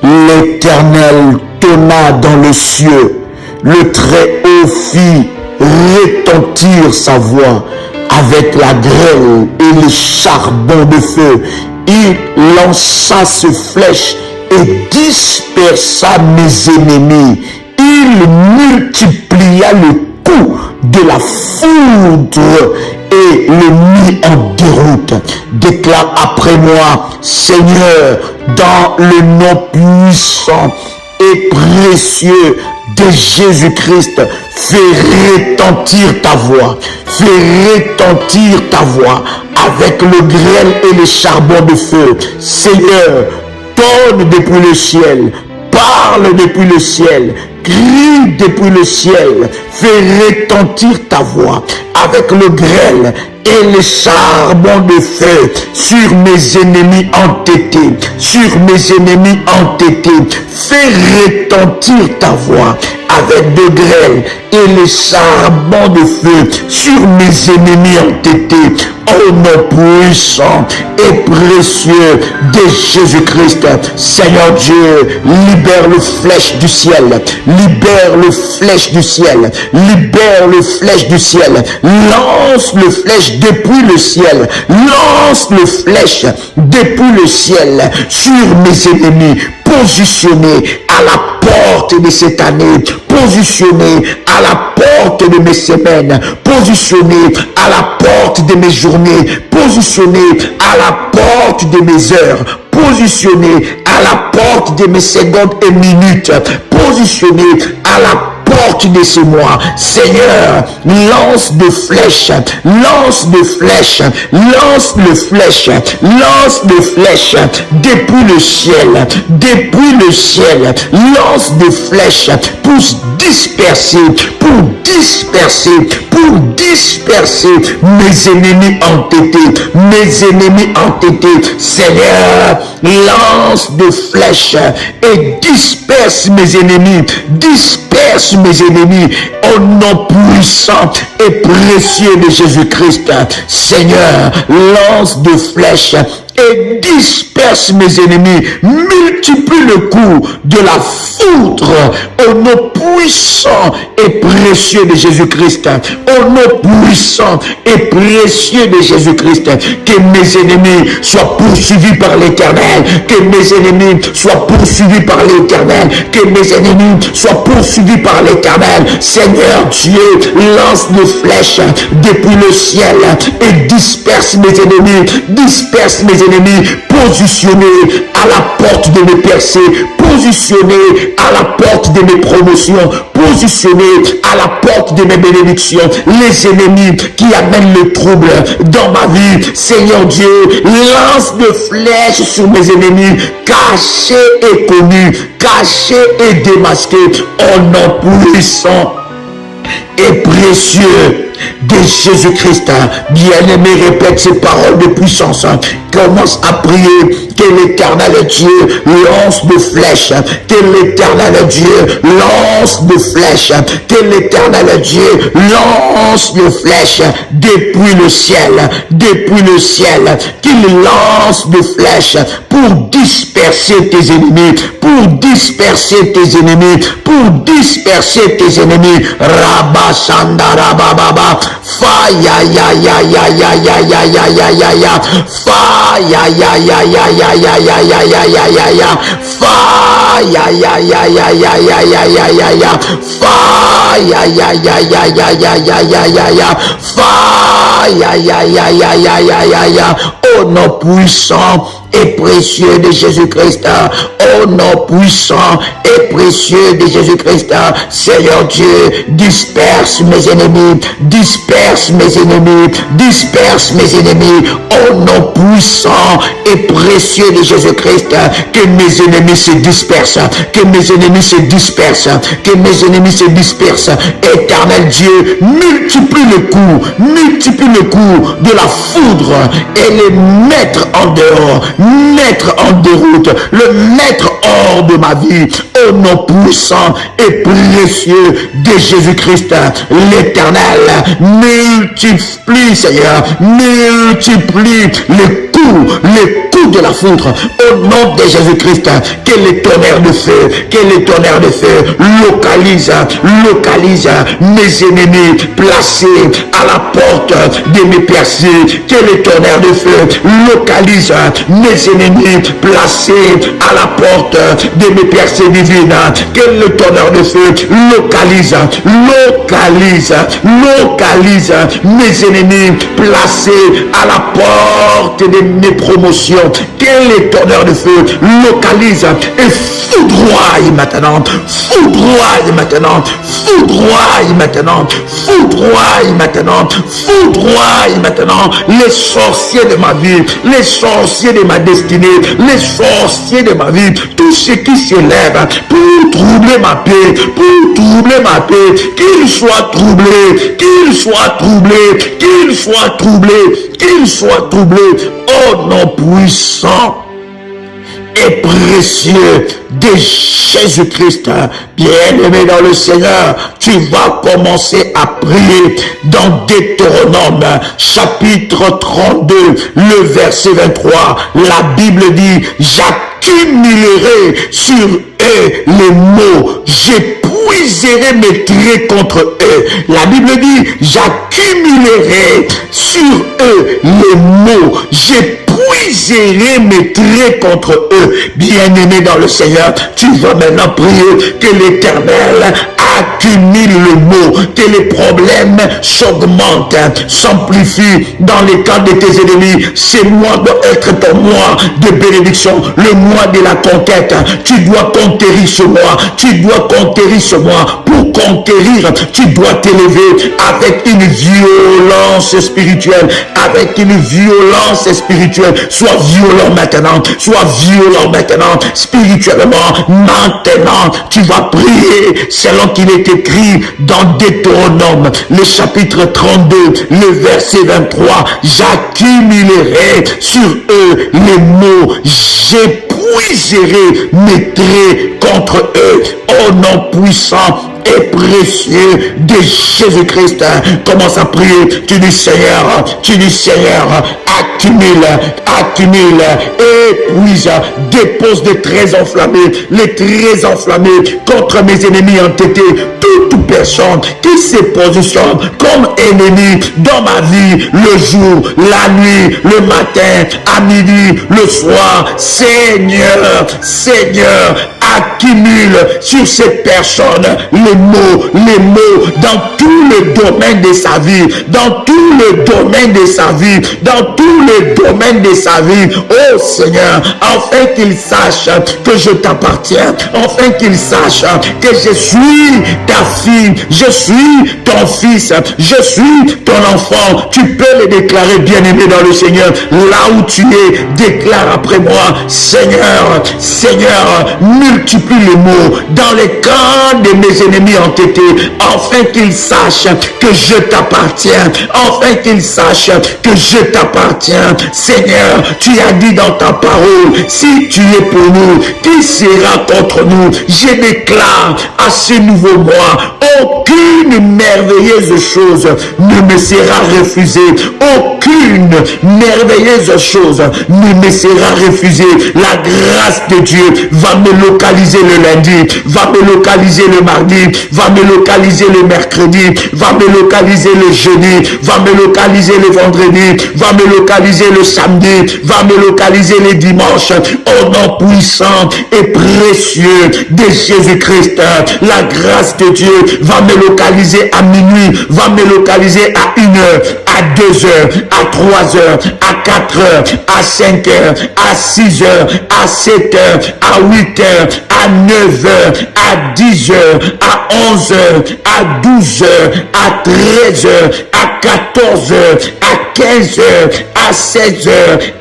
L'Éternel tonna dans le cieux, le Très-Haut fit retentir sa voix avec la grêle et les charbons de feu. Il lança ses flèches et dispersa mes ennemis. Il multiplia le coup de la foudre et le mit en déroute. Déclare après moi, Seigneur, dans le nom puissant et précieux de Jésus-Christ, fais retentir ta voix, fais retentir ta voix avec le grêle et les charbons de feu. Seigneur, donne depuis le ciel, parle depuis le ciel, crie depuis le ciel, fais retentir ta voix avec le grêle et les charbons de feu sur mes ennemis entêtés, sur mes ennemis entêtés. Fais retentir ta voix avec de grêle et les charbons de feu sur mes ennemis entêtés. Au nom puissant et précieux de Jésus-Christ, Seigneur Dieu, libère le flèche du ciel, libère le flèche du ciel, libère le flèche du ciel, lance le flèche depuis le ciel, lance le flèche depuis le ciel sur mes ennemis, positionnés à la porte de cette année, positionnés à la porte de mes semaines, positionnés à la porte de mes journées, positionnés à la porte de mes heures, positionnés à la porte de mes secondes et minutes, positionnés à la porte de ce mois. Seigneur, lance de flèches, lance de flèches, lance de flèches, lance de flèches depuis le ciel, depuis le ciel, lance de flèches pour disperser, pour disperser, pour disperser mes ennemis entêtés, mes ennemis entêtés. Seigneur, lance de flèches et disperse mes ennemis, disperse mes ennemis au nom puissant et précieux de Jésus-Christ. Seigneur, lance de flèches et disperse mes ennemis. Multiplie le coup de la foudre au nom puissant et précieux de Jésus-Christ. Au nom puissant et précieux de Jésus-Christ. Que mes ennemis soient poursuivis par l'Éternel. Que mes ennemis soient poursuivis par l'Éternel. Que mes ennemis soient poursuivis par l'Éternel. Seigneur Dieu, lance des flèches depuis le ciel et disperse mes ennemis. Disperse mes ennemis positionnés à la porte de mes percées, positionnés à la porte de mes promotions, positionnés à la porte de mes bénédictions. Les ennemis qui amènent le trouble dans ma vie, Seigneur Dieu, lance des flèches sur mes ennemis, cachés et connus, cachés et démasqués, au nom puissant et précieux de Jésus-Christ. Bien-aimé, répète ces paroles de puissance. Commence à prier que l'Éternel Dieu lance de flèches, que l'Éternel Dieu lance de flèches, que l'Éternel Dieu lance de flèches depuis le ciel, qu'il lance de flèches pour disperser tes ennemis, pour disperser tes ennemis, pour disperser tes ennemis. Rabba Shandara Baba, fa ya ya ya ya ya ya ya ya ya ya ya, fa ya ya ya ya ya ya ya ya ya ya ya ya, fa ya ya ya ya ya ya ya ya ya ya, fa ya ya ya ya ya ya ya ya ya ya, fa ya ya ya ya ya ya ya ya. Au nom puissant et précieux de Jésus-Christ, au nom puissant et précieux de Jésus-Christ, Seigneur Dieu, disperse mes ennemis, disperse mes ennemis, disperse mes ennemis, au nom puissant et précieux de Jésus-Christ, que mes ennemis se dispersent, que mes ennemis se dispersent, que mes ennemis se dispersent. Éternel Dieu, multiplie le coup de la foudre et les mettre en dehors, mettre en déroute, le mettre hors de ma vie, au nom puissant et précieux de Jésus-Christ. L'Éternel multiplie, Seigneur, multiplie les coups de la foudre au nom de Jésus-Christ. Que les tonnerres de feu localise mes ennemis placés à la porte de mes percées. Que les tonnerres de feu localise mes ennemis placés à la porte de mes percées divines. Que le tonnerre de feu localise mes ennemis placés à la porte de mes promotions. Que les tonnerres de feu localise et foudroie maintenant les sorciers de ma vie, les sorciers de ma destinée, les sorciers de ma vie, tout ce qui s'élève pour troubler ma paix, qu'ils soient troublés, au nom puissant et précieux de Jésus-Christ. Bien-aimé dans le Seigneur, tu vas commencer à prier dans Deutéronome chapitre 32, le verset 23. La Bible dit: j'accumulerai sur eux les maux, j'épuiserai mes traits contre eux. La Bible dit: j'accumulerai sur eux les maux, j'épuiserai mes traits contre eux. Bien-aimé dans le Seigneur, tu vas maintenant prier que l'Éternel accumule le mot, que les problèmes s'augmentent, s'amplifient dans les cas de tes ennemis. Ces mois doivent être ton mois de bénédiction, le mois de la conquête. Tu dois conquérir ce mois, Pour conquérir, tu dois t'élever avec une violence spirituelle, Sois violent maintenant, spirituellement. Maintenant, tu vas prier selon qu'il est écrit dans Deutéronome, le chapitre 32, le verset 23. J'accumulerai sur eux les maux, j'épuiserai mes traits contre eux, au nom puissant et précieux de Jésus-Christ. Commence à prier. Tu dis Seigneur, accumule, épuise, dépose des traits enflammés, les traits enflammés contre mes ennemis entêtés, toute personne qui se positionne comme ennemi dans ma vie, le jour, la nuit, le matin, à midi, le soir, Seigneur, accumule sur cette personne les mots dans tout le domaine de sa vie, dans tout le domaine de sa vie, dans tout le domaine de sa vie, oh Seigneur, afin qu'il sache que je t'appartiens, afin qu'il sache que je suis ta fille, je suis ton fils, je suis ton enfant. Tu peux le déclarer, bien-aimé dans le Seigneur, là où tu es, déclare après moi, Seigneur, multiplie les mots dans les camps de mes ennemis entêtés, afin qu'ils sachent que je t'appartiens, afin qu'ils sachent que je t'appartiens. Seigneur, tu as dit dans ta parole, si tu es pour nous, qui sera contre nous? Je déclare à ce nouveau mois, aucune merveilleuse chose ne me sera refusée, aucune merveilleuse chose ne me sera refusée. La grâce de Dieu va me localiser le lundi, va me localiser le mardi, va me localiser le mercredi, va me localiser le jeudi, va me localiser le vendredi, va me localiser le samedi, va me localiser les dimanches, au nom puissant et précieux de Jésus-Christ. La grâce de Dieu va me localiser à minuit, va me localiser à 1h, à 2h, à 3h, à 4h, à 5h, à 6h, à 7h, à 8h, à 9h, à 10h, à 11h, à 12h, à 13h, à 14h, à 15h, à 16h,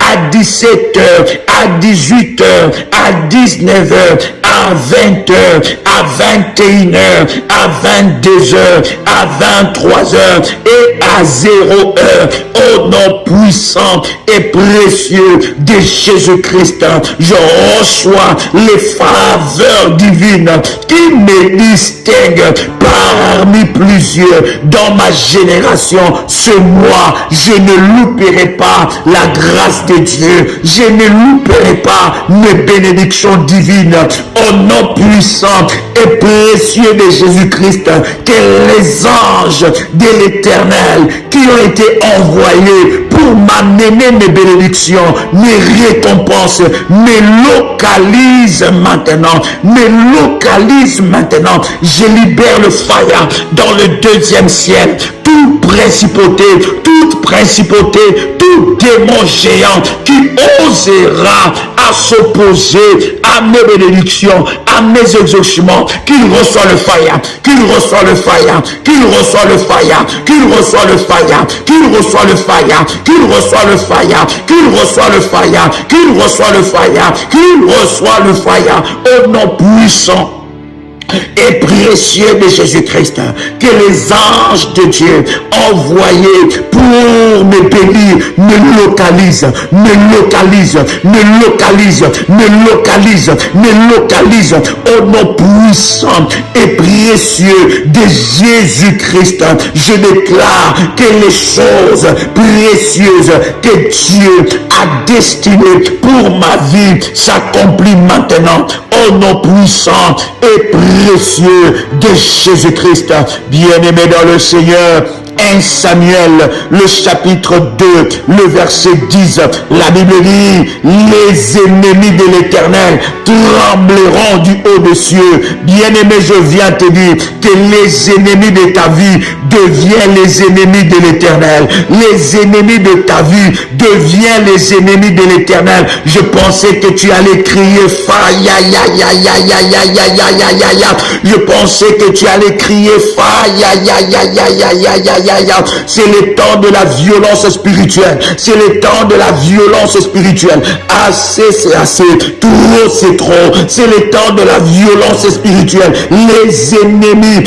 à 17h, à 18h, à 19h, à 20h, à 21h, à 22h, à 23h et à 0h. Au nom puissant et précieux de Jésus-Christ, je reçois les faveurs divines qui me distinguent parmi plusieurs dans ma génération. Ce mois, je ne louperai pas la grâce de Dieu, je ne louperai pas mes bénédictions divines. Au nom puissant et précieux de Jésus-Christ, que les anges de l'Éternel qui ont été envoyés pour m'amener mes bénédictions, mes récompenses, me localisent maintenant, Je libère le fire dans le deuxième ciel. Toute principauté, tout démon géant qui osera à s'opposer à mes bénédictions, à mes exaucements, qu'il reçoit le fire, qu'il reçoit le fire, qu'il reçoit le fire, qu'il reçoit le fire, qu'il reçoit le fire, qu'il reçoit le fire, qu'il reçoit le fire, qu'il reçoit le fire, qu'il reçoit le fire, au nom puissant et précieux de Jésus-Christ, que les anges de Dieu envoyés pour me bénir me localisent au nom puissant et précieux de Jésus-Christ. Je déclare que les choses précieuses que Dieu a destinées pour ma vie s'accomplissent maintenant au nom puissant et précieux de Jésus-Christ. Bien-aimé dans le Seigneur, 1 Samuel, le chapitre 2, le verset 10, la Bible dit, les ennemis de l'Éternel trembleront du haut des cieux. Bien-aimé, je viens te dire que les ennemis de ta vie deviennent les ennemis de l'Éternel. Les ennemis de ta vie deviennent les ennemis de l'Éternel. Je pensais que tu allais crier fire, je pensais que tu allais crier fire, c'est le temps de la violence spirituelle. C'est le temps de la violence spirituelle. Assez, c'est assez. Trop, c'est trop. C'est le temps de la violence spirituelle. Les ennemis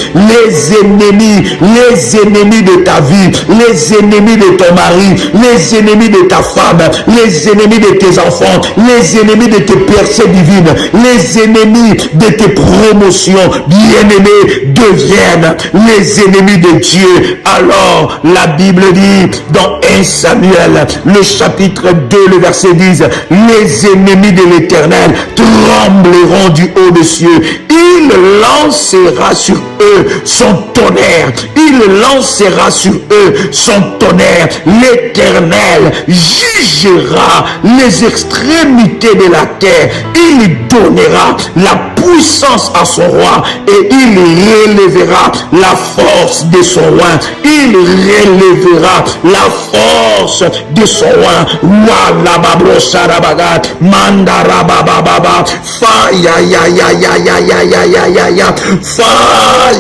les ennemis de ta vie, les ennemis de ton mari, les ennemis de ta femme, les ennemis de tes enfants, les ennemis de tes percées divines, les ennemis de tes promotions, bien-aimés, deviennent les ennemis de Dieu. Alors, la Bible dit dans 1 Samuel, le chapitre 2, le verset 10, les ennemis de l'Éternel trembleront du haut des cieux. Il lancera sur eux son tonnerre. Il lancera sur eux son tonnerre. L'Éternel jugera les extrémités de la terre. Il donnera la puissance à son roi et il relèvera la force de son roi. Il relèvera la force de son roi. Wala babro sarabaga mandara baba fa ya ya ya ya ya ya ya ya ya ya fa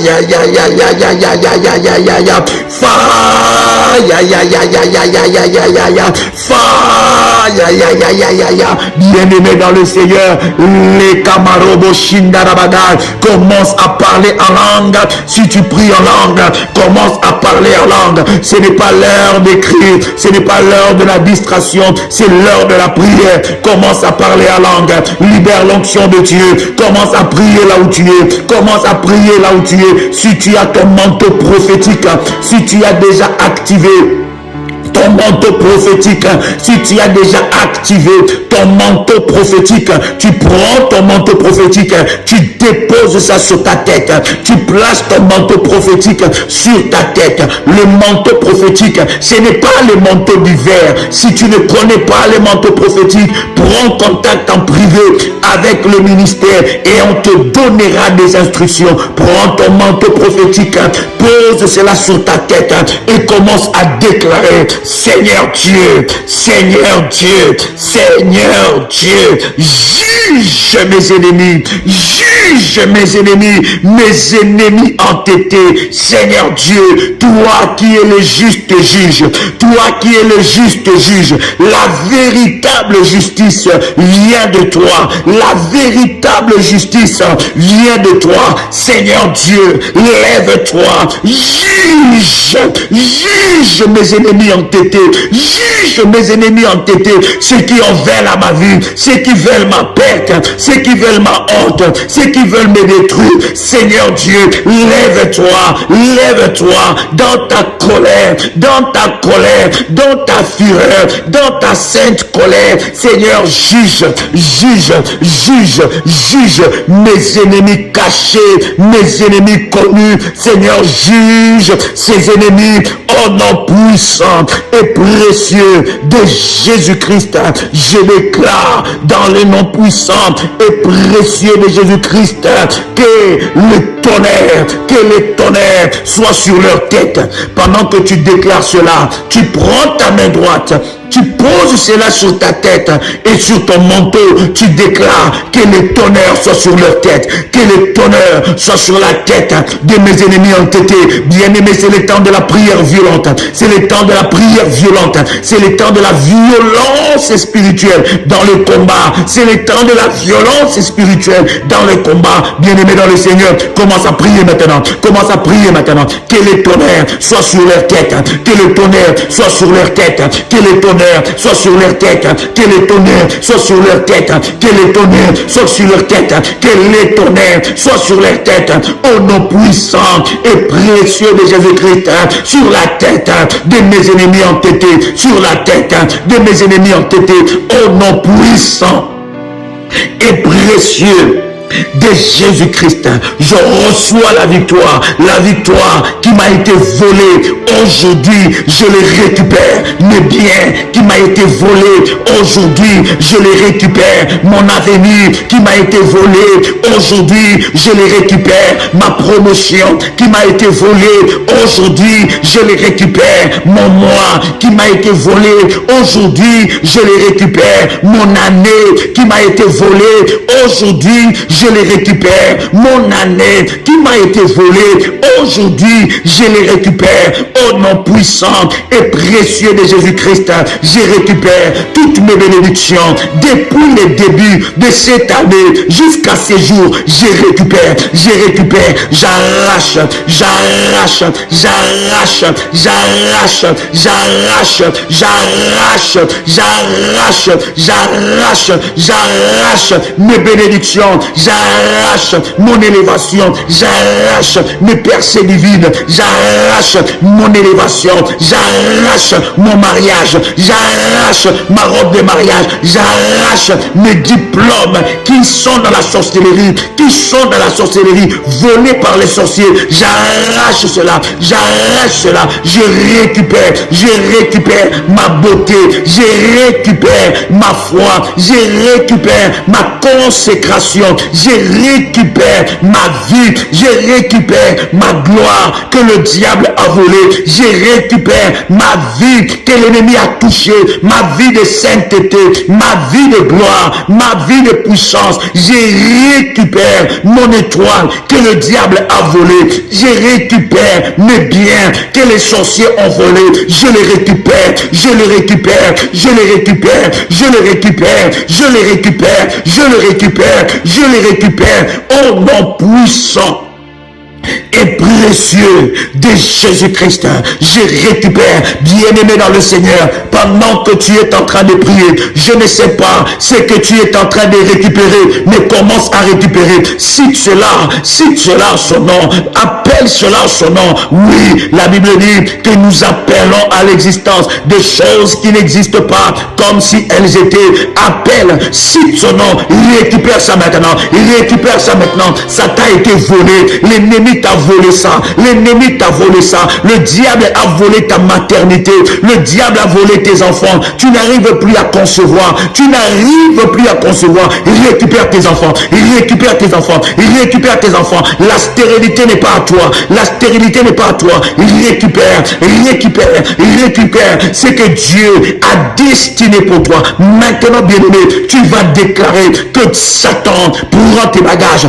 ya ya ya ya ya ya ya ya ya ya ya fa ya ya ya ya ya ya ya ya ya ya fa ya ya ya ya ya ya. Bien-aimé dans le Seigneur, les camarobo shindarabaga, commence à parler en langue. Si tu pries en langue, commence à parler en langue. Ce n'est pas l'heure d'écrire, ce n'est pas l'heure de la distraction, c'est l'heure de la prière. Commence à parler en langue, libère l'onction de Dieu, commence à prier là où tu es, commence à prier là où tu es. Si tu as ton manteau prophétique, si tu as déjà activé ton manteau prophétique, si tu as déjà activé ton manteau prophétique, tu prends ton manteau prophétique, tu déposes ça sur ta tête, tu places ton manteau prophétique sur ta tête. Le manteau prophétique, ce n'est pas le manteau d'hiver. Si tu ne connais pas le manteau prophétique, prends contact en privé avec le ministère et on te donnera des instructions. Prends ton manteau prophétique, pose cela sur ta tête et commence à déclarer: Seigneur Dieu, Seigneur Dieu, Seigneur Dieu, juge mes ennemis, juge mes ennemis entêtés. Seigneur Dieu, toi qui es le juste juge, toi qui es le juste juge, la véritable justice vient de toi, la véritable justice vient de toi. Seigneur Dieu, lève-toi, juge mes ennemis entêtés, juge mes ennemis entêtés, ceux qui en veulent à ma vie, ceux qui veulent ma perte, ceux qui veulent ma honte, ceux qui veulent me détruire. Seigneur Dieu, lève-toi dans ta colère, dans ta fureur, dans ta sainte colère. Seigneur, juge mes ennemis cachés, mes ennemis connus. Seigneur, juge ces ennemis au nom puissant et précieux de Jésus-Christ. Je déclare dans le nom puissant et précieux de Jésus-Christ que le tonnerre soit sur leur tête. Pendant que tu déclares cela, tu prends ta main droite, tu poses cela sur ta tête et sur ton manteau, tu déclares que le tonnerre soit sur leur tête, que le tonnerre soit sur la tête de mes ennemis entêtés. Bien-aimés, c'est le temps de la prière violente, c'est le temps de la prière violente, c'est le temps de la violence spirituelle dans le combat, c'est le temps de la violence spirituelle dans le combat. Bien-aimés dans le Seigneur, commence à prier maintenant, que le tonnerre soit sur leur tête, que le tonnerre soit sur leur tête, que le tonnerre soit sur leur tête, que le tonnerre soit sur leur tête, que le tonnerre soit sur leur tête, que le tonnerre soit sur leur tête, au nom puissant et précieux de Jésus-Christ, sur la tête de mes ennemis entêtés, sur la tête de mes ennemis entêtés, au nom puissant et précieux de Jésus-Christ. Je reçois la victoire qui m'a été volée. Aujourd'hui, je les récupère. Mes biens qui m'a été volé, aujourd'hui, je les récupère. Mon avenir qui m'a été volé, aujourd'hui, je les récupère. Ma promotion qui m'a été volée, aujourd'hui, je les récupère. Mon mois qui m'a été volé, aujourd'hui, je les récupère. Mon année qui m'a m'a été volé, aujourd'hui, je les récupère. Mon année qui m'a été volée, aujourd'hui, je les récupère. Au nom puissant et précieux de Jésus-Christ, je récupère toutes mes bénédictions depuis le début de cette année jusqu'à ces jours. Je récupère, j'arrache, j'arrache, j'arrache, j'arrache, j'arrache, j'arrache, j'arrache, j'arrache, j'arrache mes bénédictions, j'arrache mon élévation, j'arrache mes percées divines, j'arrache mon élévation, j'arrache mon mariage, j'arrache ma robe de mariage, j'arrache mes diplômes qui sont dans la sorcellerie, volés par les sorciers, j'arrache cela, je récupère ma beauté, je récupère ma foi, je récupère ma consécration, je récupère ma vie, je récupère ma gloire que le diable a volée, je récupère ma vie que l'ennemi a touchée, ma vie de sainteté, ma vie de gloire, ma vie de puissance, je récupère mon étoile que le diable a volé, je récupère mes biens que les sorciers ont volés, je les récupère, je les récupère, je les récupère, je les récupère, je les récupère, je les récupère, je les récupère au nom puissant et précieux de Jésus-Christ. Je récupère, bien-aimé dans le Seigneur, pendant que tu es en train de prier, je ne sais pas ce que tu es en train de récupérer, mais commence à récupérer. Cite cela son nom, appelle cela son nom. Oui, la Bible dit que nous appelons à l'existence des choses qui n'existent pas comme si elles étaient. Appelle, cite son nom, récupère ça maintenant, récupère ça maintenant. Ça t'a été volé, l'ennemi t'a volé ça, l'ennemi t'a volé ça, le diable a volé ta maternité, le diable a volé tes enfants, tu n'arrives plus à concevoir, récupère tes enfants, récupère tes enfants, récupère tes enfants, la stérilité n'est pas à toi, la stérilité n'est pas à toi, récupère ce que Dieu a destiné pour toi. Maintenant, bien-aimé, tu vas déclarer que Satan prend tes bagages,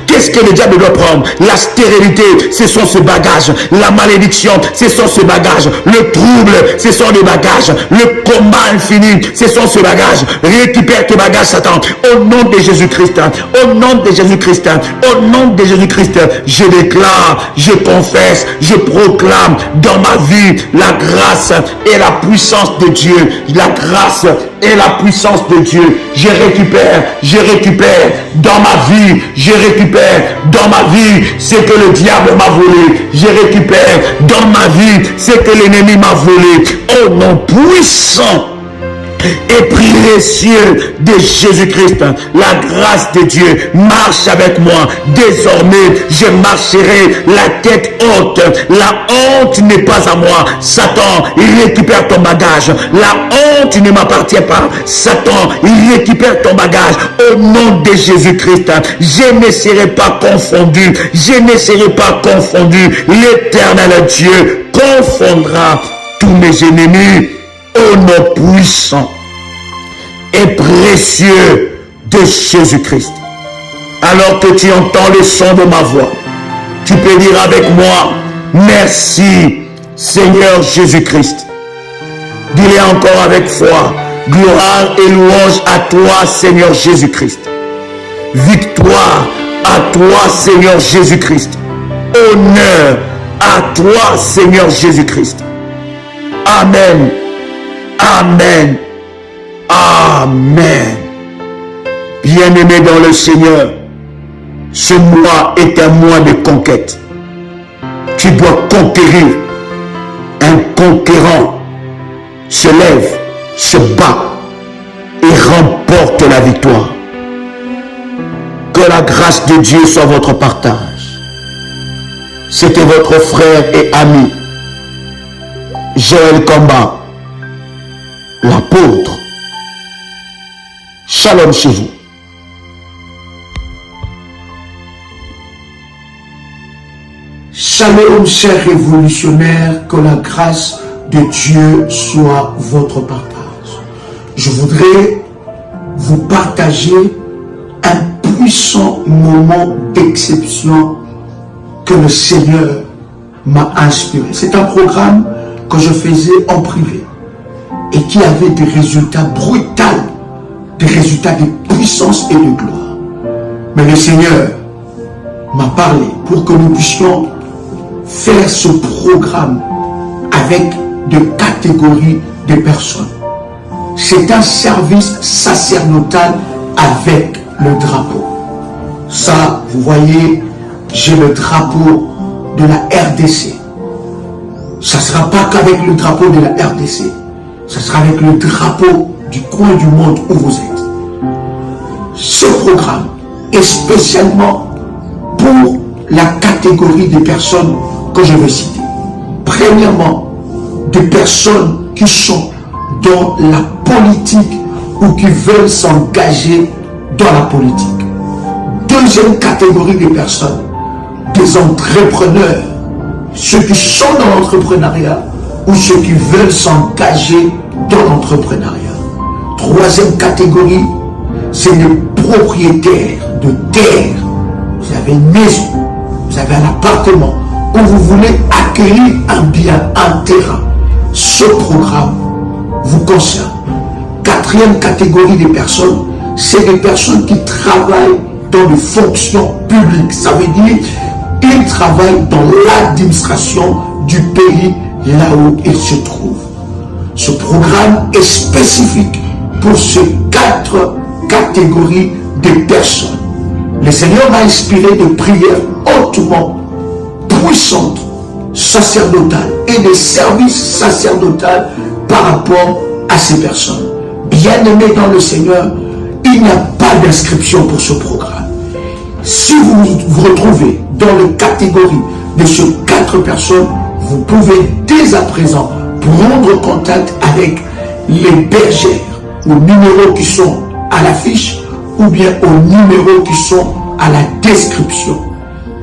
qu'est-ce que le diable doit prendre? La stérilité, ce sont ses bagages, la malédiction, ce sont ses bagages, le trouble, ce sont les bagages, le combat infini, ce sont ses bagages. Récupère tes bagages, Satan, au nom de Jésus-Christ, au nom de Jésus-Christ, au nom de Jésus-Christ, je déclare, je confesse, je proclame dans ma vie la grâce et la puissance de Dieu, la grâce et la puissance de Dieu. Je récupère dans ma vie, je récupère dans ma vie ce que le diable m'a volé, je récupère dans ma vie ce que l'ennemi m'a volé, au nom puissant et précieux de Jésus-Christ. La grâce de Dieu marche avec moi. Désormais, je marcherai la tête haute. La honte n'est pas à moi. Satan, il récupère ton bagage. La honte ne m'appartient pas. Satan, il récupère ton bagage. Au nom de Jésus-Christ, je ne serai pas confondu. Je ne serai pas confondu. L'Éternel Dieu confondra tous mes ennemis au nom puissant et précieux de Jésus-Christ. Alors que tu entends le son de ma voix, tu peux dire avec moi, merci Seigneur Jésus-Christ. Dis-le encore avec foi, gloire et louange à toi Seigneur Jésus-Christ. Victoire à toi Seigneur Jésus-Christ. Honneur à toi Seigneur Jésus-Christ. Amen. Amen. Amen. Bien-aimé dans le Seigneur, ce mois est un mois de conquête. Tu dois conquérir. Un conquérant se lève, se bat et remporte la victoire. Que la grâce de Dieu soit votre partage. C'était votre frère et ami, Joël Combat, l'apôtre. Shalom chez vous. Shalom, chers révolutionnaires, que la grâce de Dieu soit votre partage. Je voudrais vous partager un puissant moment d'exception que le Seigneur m'a inspiré. C'est un programme que je faisais en privé et qui avait des résultats brutaux, des résultats de puissance et de gloire. Mais le Seigneur m'a parlé pour que nous puissions faire ce programme avec de catégories de personnes. C'est un service sacerdotal avec le drapeau. Ça, vous voyez, j'ai le drapeau de la RDC. Ça ne sera pas qu'avec le drapeau de la RDC. Ça sera avec le drapeau du coin du monde où vous êtes. Ce programme est spécialement pour la catégorie des personnes que je veux citer. Premièrement, des personnes qui sont dans la politique ou qui veulent s'engager dans la politique. Deuxième catégorie de personnes, des entrepreneurs, ceux qui sont dans l'entrepreneuriat ou ceux qui veulent s'engager dans l'entrepreneuriat. Troisième catégorie, c'est les propriétaires de terre. Vous avez une maison, vous avez un appartement où vous voulez acquérir un bien, un terrain. Ce programme vous concerne. Quatrième catégorie de personnes, c'est des personnes qui travaillent dans des fonctions publiques. Ça veut dire qu'ils travaillent dans l'administration du pays là où ils se trouvent. Ce programme est spécifique pour ces 4 catégories de personnes. Le Seigneur m'a inspiré de prières hautement puissantes, sacerdotales et de services sacerdotaux par rapport à ces personnes. Bien-aimés dans le Seigneur, il n'y a pas d'inscription pour ce programme. Si vous vous retrouvez dans la catégorie de ces 4 personnes, vous pouvez dès à présent prendre contact avec les bergères aux numéros qui sont à l'affiche ou bien aux numéros qui sont à la description.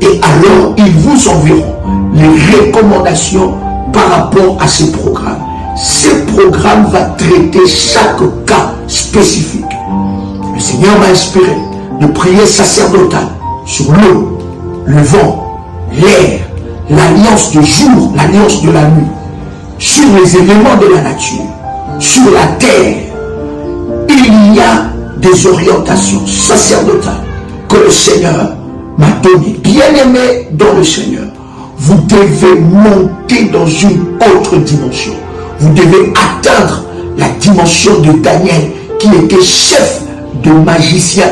Et alors, ils vous enverront les recommandations par rapport à ces programmes. Ce programme va traiter chaque cas spécifique. Le Seigneur m'a inspiré de prier sacerdotal sur l'eau, le vent, l'air, l'alliance du jour, l'alliance de la nuit, sur les éléments de la nature, sur la terre. Il y a des orientations sacerdotales que le Seigneur m'a données. Bien-aimés dans le Seigneur, vous devez monter dans une autre dimension. Vous devez atteindre la dimension de Daniel, qui était chef de magicien.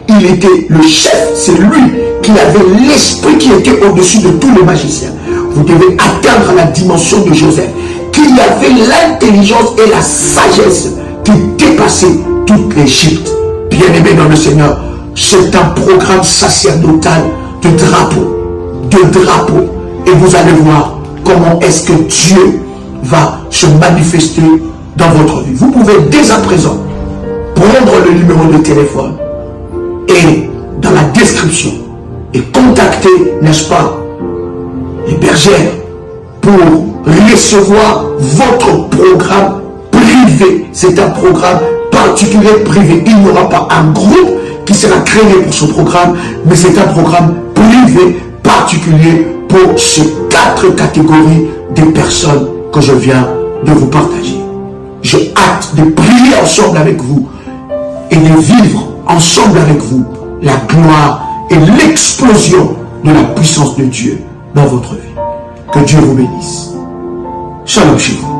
Il était le chef, c'est lui qui avait l'esprit qui était au-dessus de tous les magiciens. Vous devez atteindre la dimension de Joseph, qui avait l'intelligence et la sagesse qui dépassait toute l'Égypte. Bien-aimés dans le Seigneur, c'est un programme sacerdotal de drapeau. Et vous allez voir comment est-ce que Dieu va se manifester dans votre vie. Vous pouvez dès à présent prendre le numéro de téléphone et dans la description et contacter, n'est-ce pas, les bergères pour recevoir votre programme privé. C'est un programme particulier privé. Il n'y aura pas un groupe qui sera créé pour ce programme, mais c'est un programme privé particulier pour ces 4 catégories de personnes que je viens de vous partager. J'ai hâte de prier ensemble avec vous et de vivre ensemble avec vous la gloire et l'explosion de la puissance de Dieu dans votre vie. Que Dieu vous bénisse. Shalom chez vous.